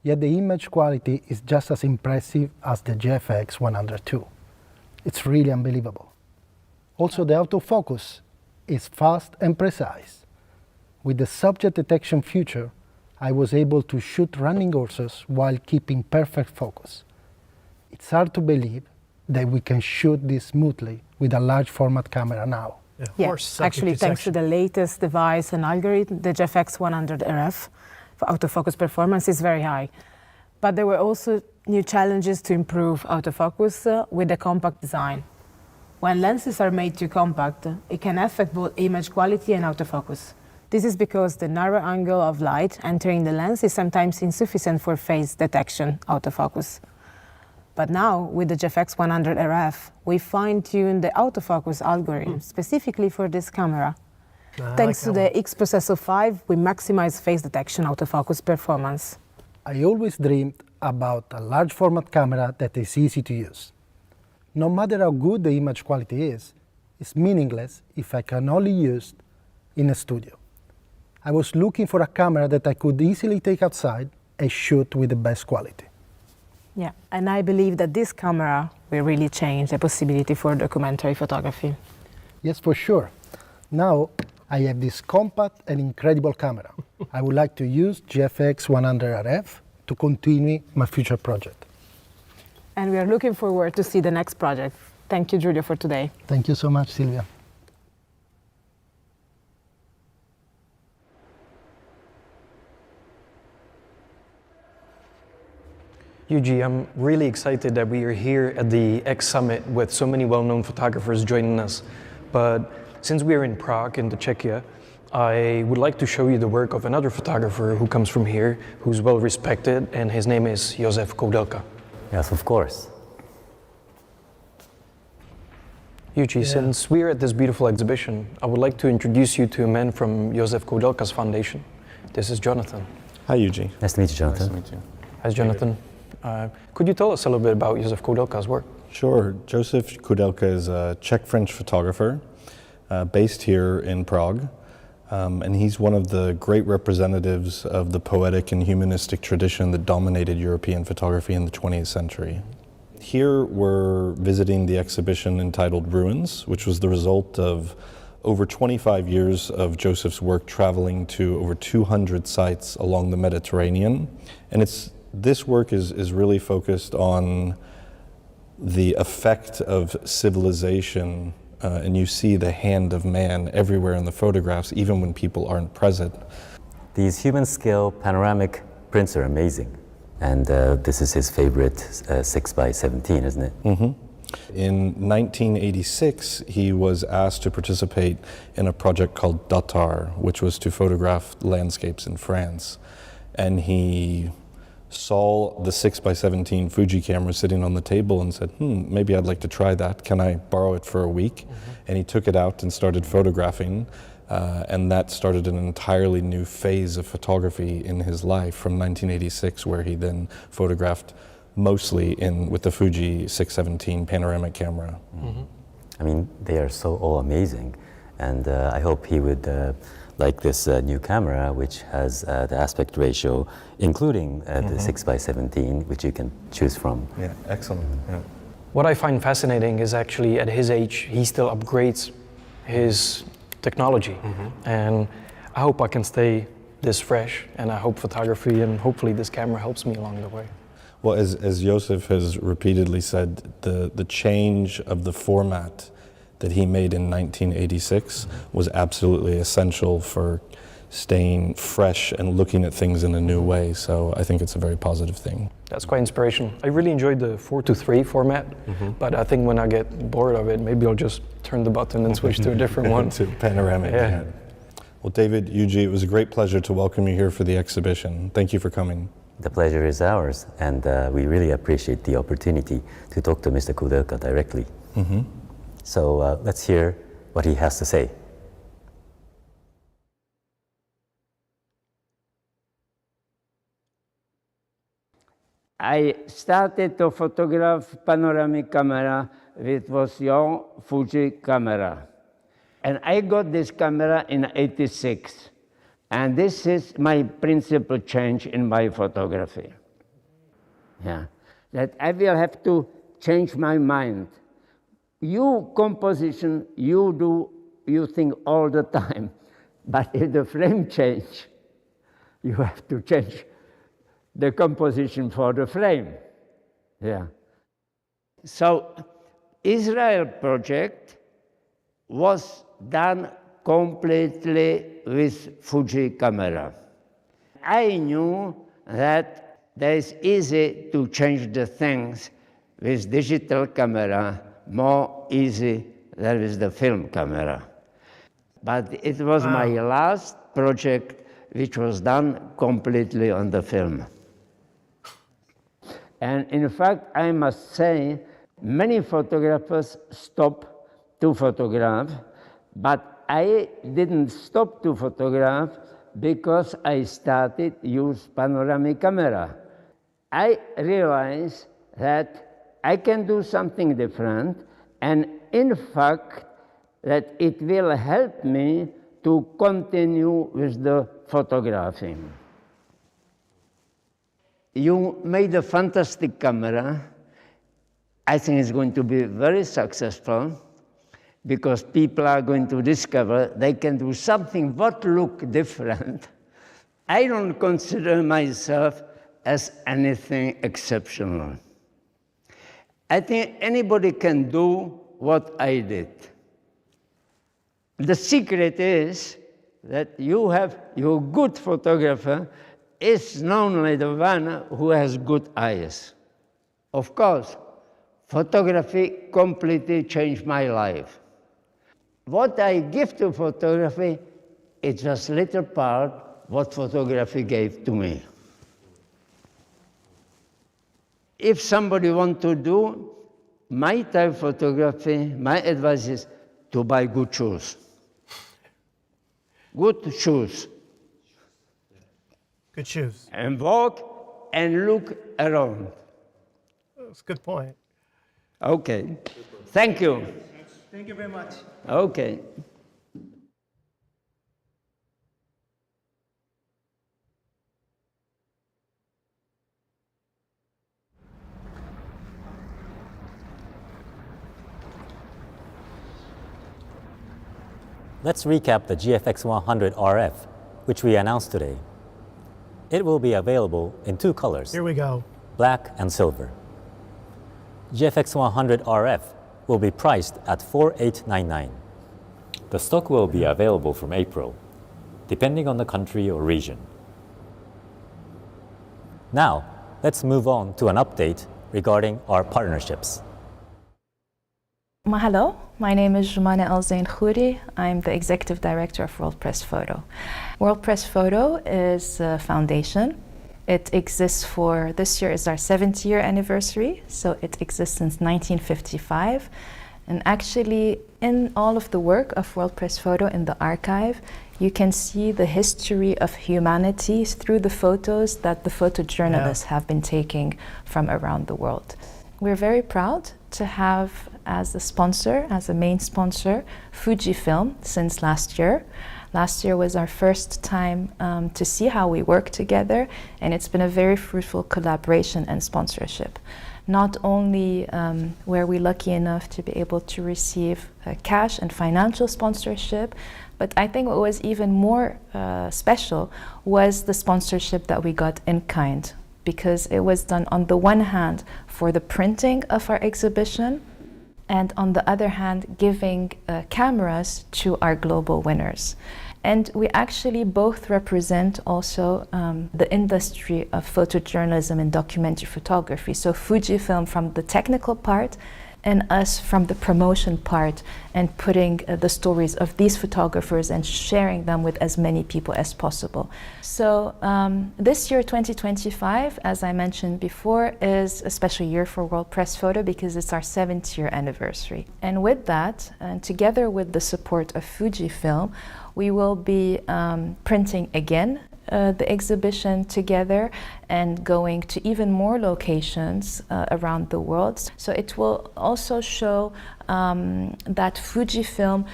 yet the image quality is just as impressive as the GFX 102. It's really unbelievable. Also, the autofocus is fast and precise. With the subject detection feature, I was able to shoot running horses while keeping perfect focus. It's hard to believe that we can shoot this smoothly with a large format camera now. Yeah, actually, thanks to the latest device and algorithm, the GFX 100 RF for autofocus performance is very high. But there were also new challenges to improve autofocus with the compact design. When lenses are made too compact, it can affect both image quality and autofocus. This is because the narrow angle of light entering the lens is sometimes insufficient for face detection autofocus. But now, with the GFX 100 RF, we fine-tuned the autofocus algorithm specifically for this camera. Thanks to the X Processor 5, we maximize face detection autofocus performance. I always dreamed about a large format camera that is easy to use. No matter how good the image quality is, it's meaningless if I can only use it in a studio. I was looking for a camera that I could easily take outside and shoot with the best quality. Yeah, and I believe that this camera will really change the possibility for documentary photography. Yes, for sure. Now I have this compact and incredible camera. I would like to use GFX 100 RF to continue my future project. And we are looking forward to see the next project. Thank you, Giulio, for today. Thank you so much, Silvia. Yuji, I'm really excited that we are here at the X Summit with so many well-known photographers joining us. But since we are in Prague, in the Czechia, I would like to show you the work of another photographer who comes from here, who's well respected, and his name is Josef Koudelka. Yes, of course. Yuji, since we are at this beautiful exhibition, I would like to introduce you to a man from Josef Koudelka's foundation. This is Jonathan. Hi, Yuji. Nice to meet you, Jonathan. Nice to meet you. Hi, Jonathan. Could you tell us a little bit about Josef Koudelka's work? Sure. Josef Koudelka is a Czech-French photographer based here in Prague. And he's one of the great representatives of the poetic and humanistic tradition that dominated European photography in the 20th century. Here we're visiting the exhibition entitled Ruins, which was the result of over 25 years of Joseph's work traveling to over 200 sites along the Mediterranean. And this work is really focused on the effect of civilization, and you see the hand of man everywhere in the photographs, even when people aren't present. These human-scale panoramic prints are amazing. And this is his favorite 6x17, isn't it? Mm-hmm. In 1986, he was asked to participate in a project called Datar, which was to photograph landscapes in France. And he saw the 6x17 Fuji camera sitting on the table and said, maybe I'd like to try that. Can I borrow it for a week? Mm-hmm. And he took it out and started photographing. And that started an entirely new phase of photography in his life from 1986, where he then photographed mostly with the Fuji 617 panoramic camera. Mm-hmm. I mean, they are so all amazing. And I hope he would like this new camera, which has the aspect ratio, including the 6x17, which you can choose from. Yeah, excellent. Yeah. What I find fascinating is actually at his age, he still upgrades his technology. And I hope I can stay this fresh, and I hope photography and hopefully this camera helps me along the way. Well, as Joseph has repeatedly said, the change of the format that he made in 1986 was absolutely essential for staying fresh and looking at things in a new way. So I think it's a very positive thing. That's quite inspirational. I really enjoyed the 4:3 format, but I think when I get bored of it, maybe I'll just turn the button and switch to a different one. To panoramic. Yeah. Well, David, Yuji, it was a great pleasure to welcome you here for the exhibition. Thank you for coming. The pleasure is ours, and we really appreciate the opportunity to talk to Mr. Kudelka directly. So let's hear what he has to say. I started to photograph panoramic camera with was your Fuji camera. And I got this camera in '86. And this is my principal change in my photography. Yeah, that I will have to change my mind. You composition, you think all the time. But if the frame change, you have to change the composition for the frame. Yeah. So Israel project was done completely with Fuji camera. I knew that it's easy to change the things with digital camera, more easy than with the film camera. But it was my last project which was done completely on the film. And in fact, I must say, many photographers stop to photograph, but I didn't stop to photograph because I started use panoramic camera. I realized that I can do something different, and in fact, that it will help me to continue with the photographing. You made a fantastic camera. I think it's going to be very successful because people are going to discover they can do something what look different. I don't consider myself as anything exceptional. I think anybody can do what I did. The secret is that your good photographer is not only the one who has good eyes. Of course, photography completely changed my life. What I give to photography is just a little part what photography gave to me. If somebody wants to do my type of photography, my advice is to buy good shoes. Good shoes. Good shoes. And walk and look around. That's a good point. Okay. Thank you. Thank you very much. Okay. Let's recap the GFX 100 RF, which we announced today. It will be available in two colors. Here we go. Black and silver. GFX 100 RF will be priced at $4,899. The stock will be available from April, depending on the country or region. Now, let's move on to an update regarding our partnerships. Hello, my name is Jumana El-Zain Khouri. I'm the Executive Director of World Press Photo. World Press Photo is a foundation. It exists for, this year is our 70th anniversary, so it exists since 1955. And actually, in all of the work of World Press Photo in the archive, you can see the history of humanity through the photos that the photojournalists have been taking from around the world. We're very proud to have as a sponsor, as a main sponsor, Fujifilm since last year. Last year was our first time to see how we work together, and it's been a very fruitful collaboration and sponsorship. Not only were we lucky enough to be able to receive cash and financial sponsorship, but I think what was even more special was the sponsorship that we got in kind, because it was done on the one hand for the printing of our exhibition, and on the other hand giving cameras to our global winners. And we actually both represent also the industry of photojournalism and documentary photography. So Fujifilm from the technical part, and us from the promotion part, and putting the stories of these photographers and sharing them with as many people as possible. So this year, 2025, as I mentioned before, is a special year for World Press Photo because it's our 70th anniversary. And with that, and together with the support of Fujifilm, we will be printing again the exhibition together and going to even more locations around the world. So it will also show that Fujifilm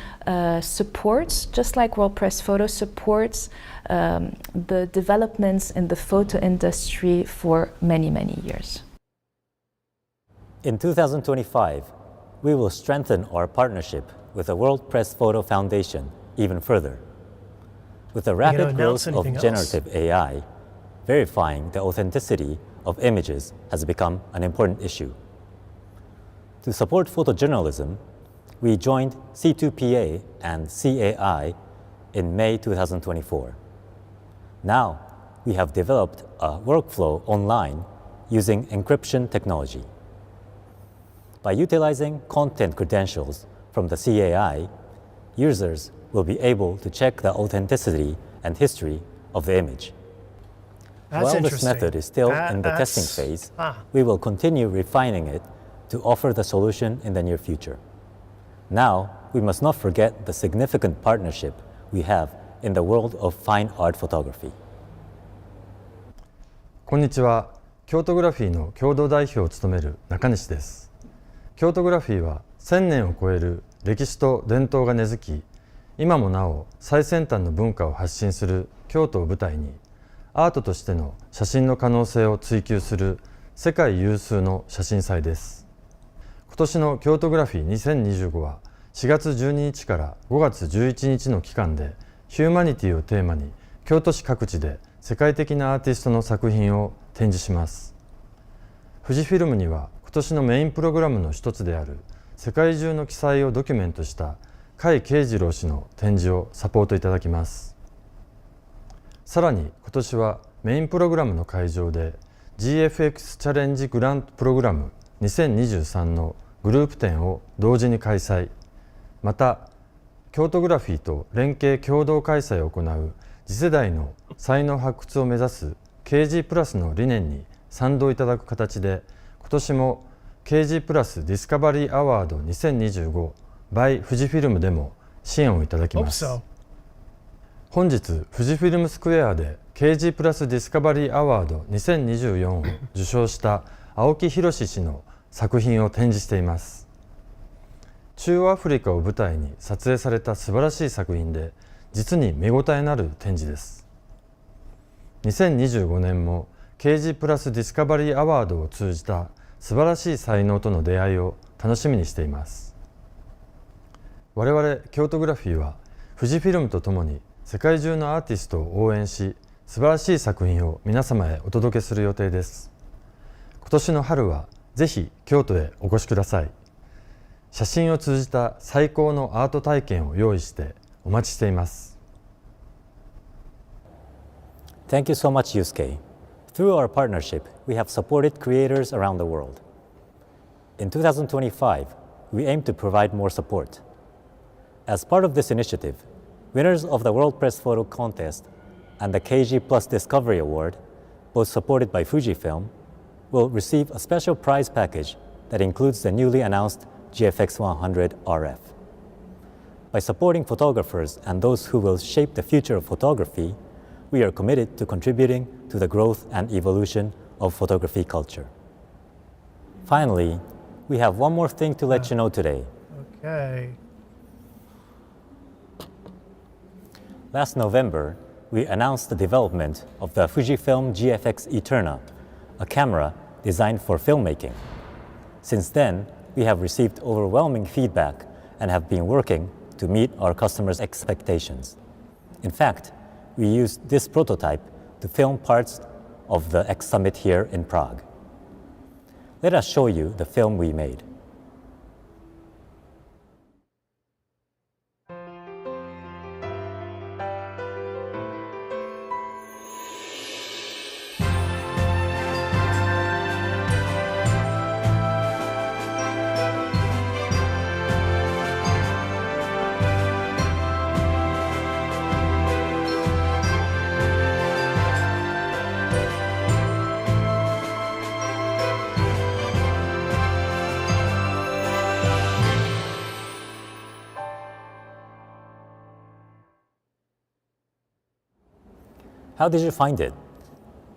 supports, just like World Press Photo supports the developments in the photo industry for many, many years. In 2025, we will strengthen our partnership with the World Press Photo Foundation even further. With the rapid growth of generative AI, verifying the authenticity of images has become an important issue. To support photojournalism, we joined C2PA and CAI in May 2024. Now, we have developed a workflow online using encryption technology. By utilizing content credentials from the CAI, users will be able to check the authenticity and history of the image. While this method is still in the testing phase, we will continue refining it to offer the solution in the near future. Now, we must not forget the significant partnership we have in the world of fine art photography. こんにちは。京都グラフィーの共同代表を務める中西です。京都グラフィーは1000年を超える歴史と伝統が根付き、今もなお最先端の文化を発信する京都を舞台に、アートとしての写真の可能性を追求する世界有数の写真祭です。今年の京都グラフィー2025は4月12日から5月11日の期間でヒューマニティをテーマに京都市各地で世界的なアーティストの作品を展示します。富士フィルムには今年のメインプログラムの一つである世界中の記載をドキュメントした甲斐慶次郎氏の展示をサポートいただきます。さらに今年はメインプログラムの会場で GFX チャレンジグランドプログラム2023のグループ展を同時に開催。また京都グラフィーと連携共同開催を行う次世代の才能発掘を目指す KG プラスの理念に賛同いただく形で、今年も KG プラスディスカバリーアワード2025 by 富士フィルムでも支援をいただきます。本日富士フィルムスクエアで KG プラスディスカバリーアワード2024を受賞した青木博氏の作品を展示しています。中央アフリカを舞台に撮影された素晴らしい作品で、実に見応えのある展示です。2025年も KG プラスディスカバリーアワードを通じた素晴らしい才能との出会いを楽しみにしています。我々京都グラフィーは富士フィルムとともに世界中のアーティストを応援し、素晴らしい作品を皆様へお届けする予定です。今年の春はぜひ京都へお越しください。写真を通じた最高のアート体験を用意してお待ちしています。Thank you so much, Yusuke. Through our partnership, we have supported creators around the world. In 2025, we aim to provide more support. As part of this initiative, winners of the World Press Photo Contest and the KG Plus Discovery Award, both supported by Fujifilm, will receive a special prize package that includes the newly announced GFX 100 RF. By supporting photographers and those who will shape the future of photography, we are committed to contributing to the growth and evolution of photography culture. Finally, we have one more thing to let you know today. Okay. Last November, we announced the development of the Fujifilm GFX Eterna, a camera designed for filmmaking. Since then, we have received overwhelming feedback and have been working to meet our customers' expectations. In fact, we used this prototype to film parts of the X Summit here in Prague. Let us show you the film we made. How did you find it?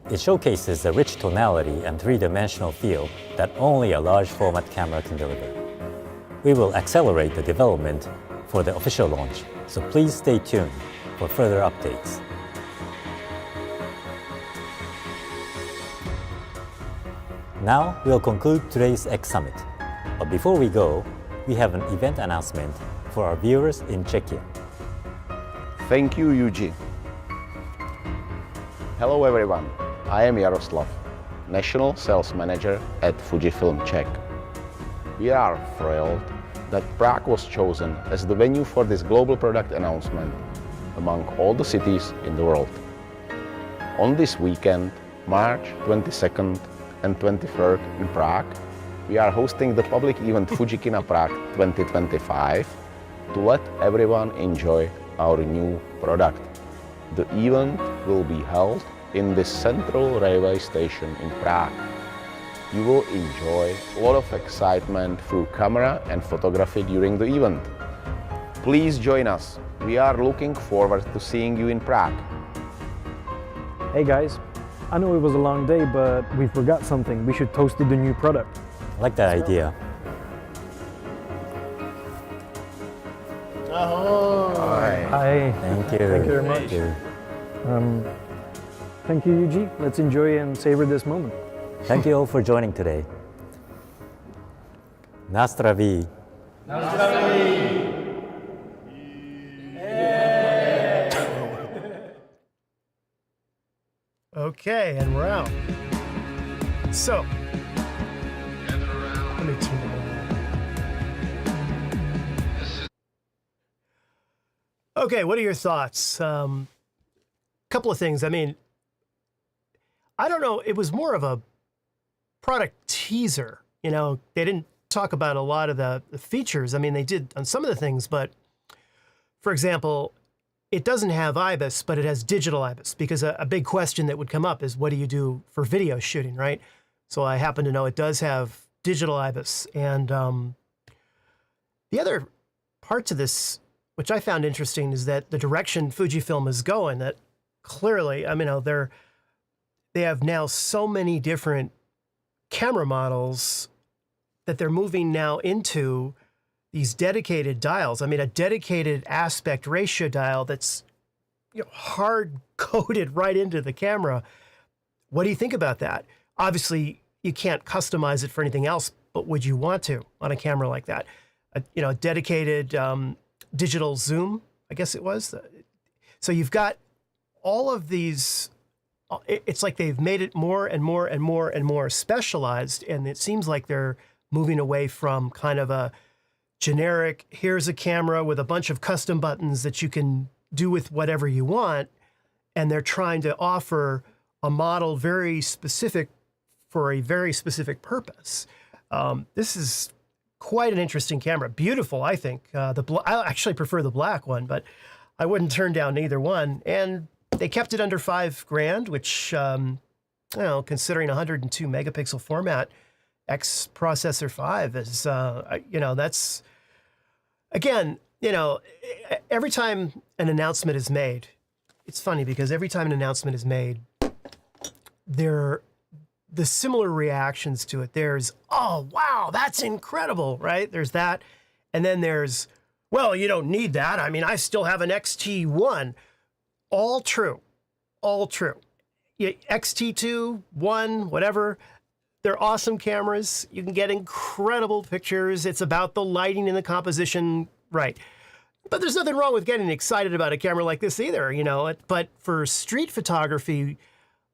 It showcases the rich tonality and three-dimensional feel that only a large format camera can deliver. We will accelerate the development for the official launch, so please stay tuned for further updates. Now we'll conclude today's X Summit. But before we go, we have an event announcement for our viewers in Czechia. Thank you, Yuji. Hello everyone, I am Jaroslav, National Sales Manager at Fujifilm Czech. We are thrilled that Prague was chosen as the venue for this global product announcement among all the cities in the world. On this weekend, March 22nd and 23rd in Prague, we are hosting the public event Fujikina Prague 2025 to let everyone enjoy our new product. The event will be held in the central railway station in Prague. You will enjoy a lot of excitement through camera and photography during the event. Please join us. We are looking forward to seeing you in Prague. Hey guys, I know it was a long day, but we forgot something. We should toast the new product. I like that idea. Hi. Thank you. Thank you very much. Thank you, Yuji. Let's enjoy and savor this moment. Thank you all for joining today. Na zdraví. Na zdraví. Okay, and we're out. So, let me turn it on. Okay, what are your thoughts? Couple of things. I mean, I don't know. It was more of a product teaser. You know, they didn't talk about a lot of the features. I mean, they did on some of the things, but for example, it doesn't have IBIS, but it has digital IBIS, because a big question that would come up is, what do you do for video shooting, right? So I happen to know it does have digital IBIS. And the other part to this, which I found interesting, is that the direction Fujifilm is going, that clearly, I mean, they have now so many different camera models that they're moving now into these dedicated dials. I mean, a dedicated aspect ratio dial that's, you know, hard-coded right into the camera. What do you think about that? Obviously, you can't customize it for anything else, but would you want to on a camera like that? You know, a dedicated digital zoom I guess it was. So you've got all of these, it's like they've made it more and more and more and more specialized, and it seems like they're moving away from kind of a generic, here's a camera with a bunch of custom buttons that you can do with whatever you want, and they're trying to offer a model very specific for a very specific purpose. This is quite an interesting camera. Beautiful, I think. I actually prefer the black one, but I wouldn't turn down either one. And they kept it under $5,000, which, considering 102 megapixel format, X processor 5 is, that's, again, every time an announcement is made, it's funny because every time an announcement is made, the similar reactions to it. There's, oh, wow, that's incredible, right? There's that. And then there's, well, you don't need that. I mean, I still have an XT1. All true. All true. XT2, 1, whatever. They're awesome cameras. You can get incredible pictures. It's about the lighting and the composition, right? But there's nothing wrong with getting excited about a camera like this either, But for street photography,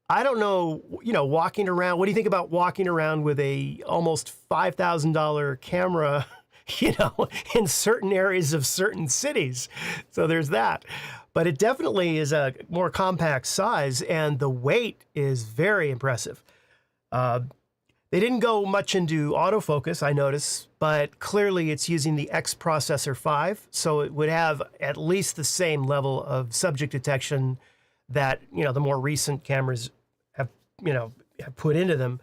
I don't know, walking around, what do you think about walking around with a almost $5,000 camera, in certain areas of certain cities? So there's that. But it definitely is a more compact size, and the weight is very impressive. They didn't go much into autofocus, I noticed, but clearly it's using the X processor 5, so it would have at least the same level of subject detection that, the more recent cameras have put into them.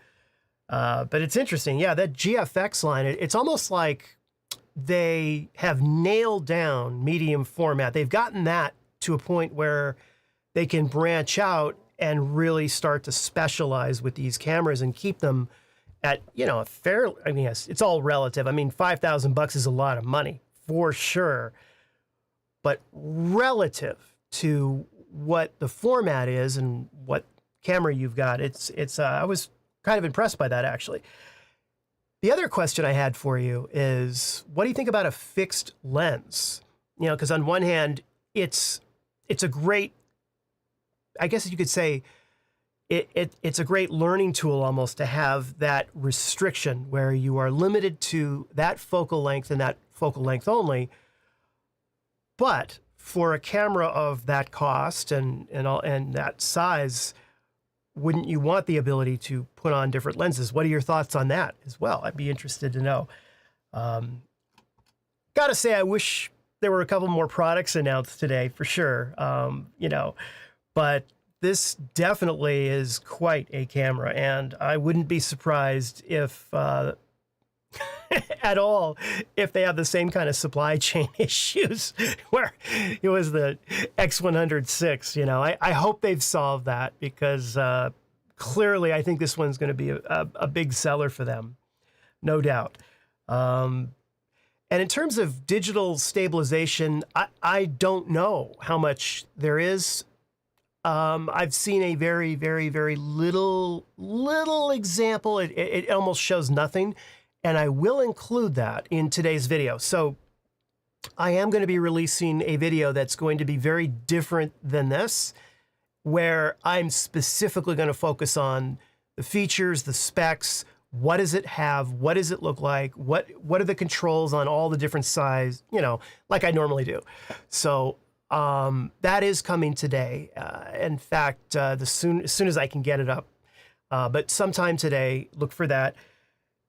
But it's interesting. Yeah, that GFX line, it's almost like they have nailed down medium format. They've gotten that to a point where they can branch out and really start to specialize with these cameras and keep them at, a fair, yes, it's all relative. I mean, $5,000 is a lot of money for sure, but relative to what the format is and what camera you've got, I was kind of impressed by that, actually. The other question I had for you is, what do you think about a fixed lens? Because on one hand, it's a great, I guess you could say, it's a great learning tool almost to have that restriction where you are limited to that focal length and that focal length only. But for a camera of that cost and that size, wouldn't you want the ability to put on different lenses? What are your thoughts on that as well? I'd be interested to know. Gotta say, I wish there were a couple more products announced today for sure. But this definitely is quite a camera, and I wouldn't be surprised if at all if they have the same kind of supply chain issues where it was the X100-6. I hope they've solved that, because clearly I think this one's going to be a big seller for them, no doubt. And in terms of digital stabilization, I don't know how much there is. I've seen a very, very, very little example. It almost shows nothing. And I will include that in today's video. So I am going to be releasing a video that's going to be very different than this, where I'm specifically going to focus on the features, the specs, what does it have, what does it look like, what are the controls on all the different size, like I normally do. So that is coming today. In fact, as soon as I can get it up. But sometime today, look for that.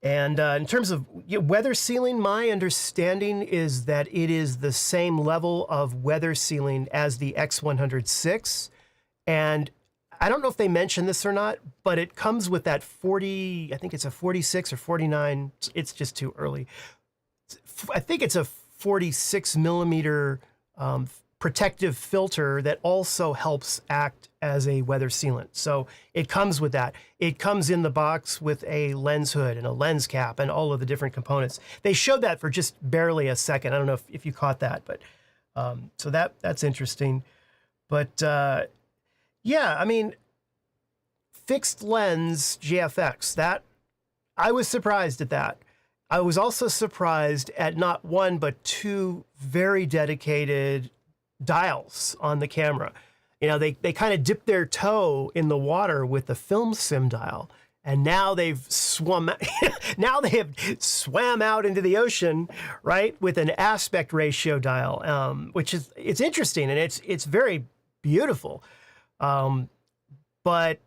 And in terms of weather sealing, my understanding is that it is the same level of weather sealing as the X100-6. And I don't know if they mentioned this or not, but it comes with that 40, I think it's a 46 or 49. It's just too early. I think it's a 46 millimeter protective filter that also helps act as a weather sealant. So it comes with that. It comes in the box with a lens hood and a lens cap and all of the different components. They showed that for just barely a second. I don't know if you caught that, but so that's interesting. But yeah, I mean, fixed lens GFX, that I was surprised at that. I was also surprised at not one, but two very dedicated dials on the camera. You know, they kind of dipped their toe in the water with the film sim dial, and now they've swum out into the ocean, right, with an aspect ratio dial, which is, it's interesting and it's very beautiful. But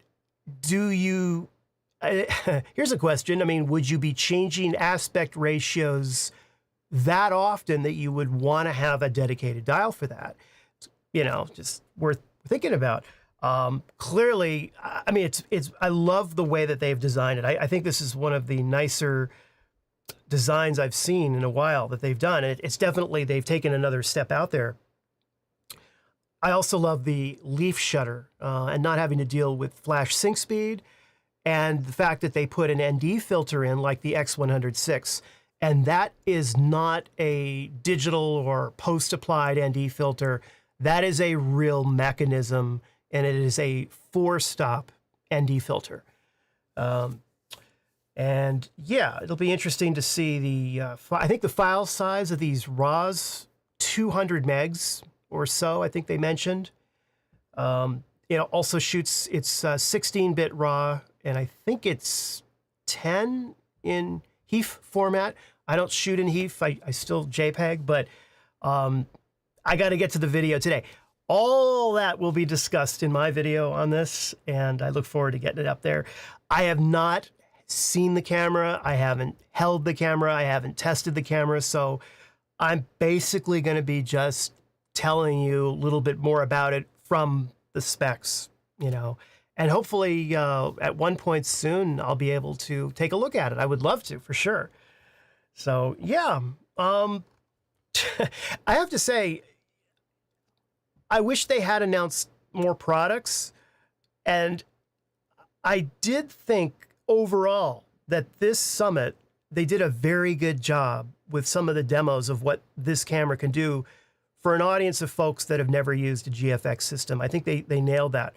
do you, here's a question. I mean, would you be changing aspect ratios that often that you would want to have a dedicated dial for that? You know, just worth thinking about. Clearly, I mean, I love the way that they've designed it. I think this is one of the nicer designs I've seen in a while that they've done. It's definitely, they've taken another step out there. I also love the leaf shutter and not having to deal with flash sync speed, and the fact that they put an ND filter in like the X106. And that is not a digital or post-applied ND filter. That is a real mechanism, and it is a 4-stop ND filter. And yeah, it'll be interesting to see the, I think the file size of these RAWs, 200 megs or so, I think they mentioned. You know, also shoots, it's 16-bit RAW, and I think it's 10 in HEIF format. I don't shoot in HEIF, I still JPEG, but I got to get to the video today. All that will be discussed in my video on this, and I look forward to getting it up there. I have not seen the camera. I haven't held the camera. I haven't tested the camera. So I'm basically going to be just telling you a little bit more about it from the specs, you know, and hopefully at one point soon, I'll be able to take a look at it. I would love to, for sure. So yeah, I have to say, I wish they had announced more products, and I did think overall that this summit, they did a very good job with some of the demos of what this camera can do for an audience of folks that have never used a GFX system. I think they nailed that.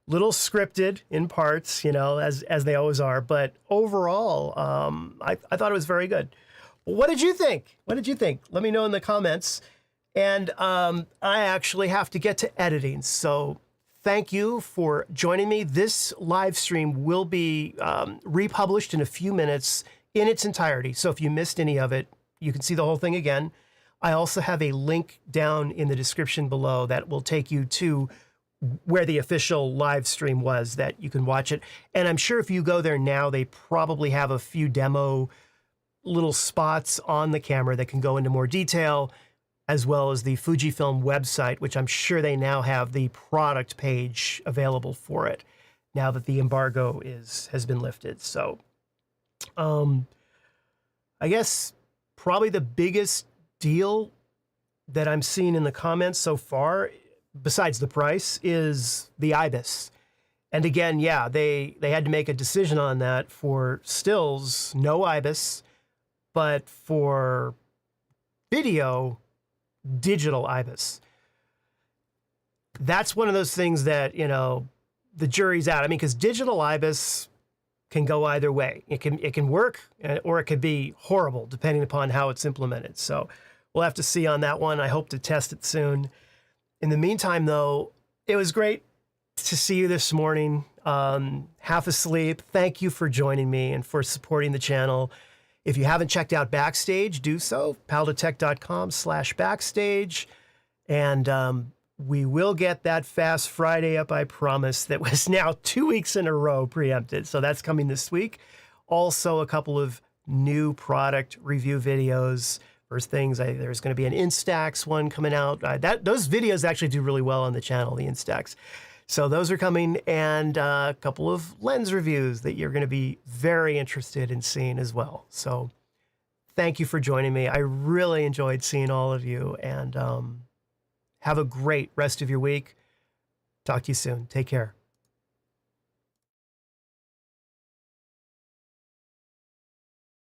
Little scripted in parts, you know, as they always are, but overall, I thought it was very good. What did you think? What did you think? Let me know in the comments. And I actually have to get to editing, so thank you for joining me. This live stream will be republished in a few minutes in its entirety. So if you missed any of it, you can see the whole thing again. I also have a link down in the description below that will take you to where the official live stream was, that you can watch it. And I'm sure if you go there now, they probably have a few demo little spots on the camera that can go into more detail, as well as the Fujifilm website, which I'm sure they now have the product page available for it now that the embargo has been lifted. So I guess probably the biggest deal that I'm seeing in the comments so far, besides the price, is the IBIS. And again, yeah, they had to make a decision on that. For stills, no IBIS, but for video, digital IBIS. That's one of those things that, you know, the jury's out. I mean, because digital IBIS can go either way. It can work, or it could be horrible, depending upon how it's implemented. So we'll have to see on that one. I hope to test it soon. In the meantime, though, it was great to see you this morning, half asleep. Thank you for joining me and for supporting the channel. If you haven't checked out Backstage, do so, paldotech.com/backstage. And we will get that Fast Friday up, I promise, that was now 2 weeks in a row preempted. So that's coming this week. Also, a couple of new product review videos. First things, there's going to be an Instax one coming out. Those videos actually do really well on the channel, the Instax. So those are coming, and a couple of lens reviews that you're going to be very interested in seeing as well. So thank you for joining me. I really enjoyed seeing all of you, and have a great rest of your week. Talk to you soon. Take care.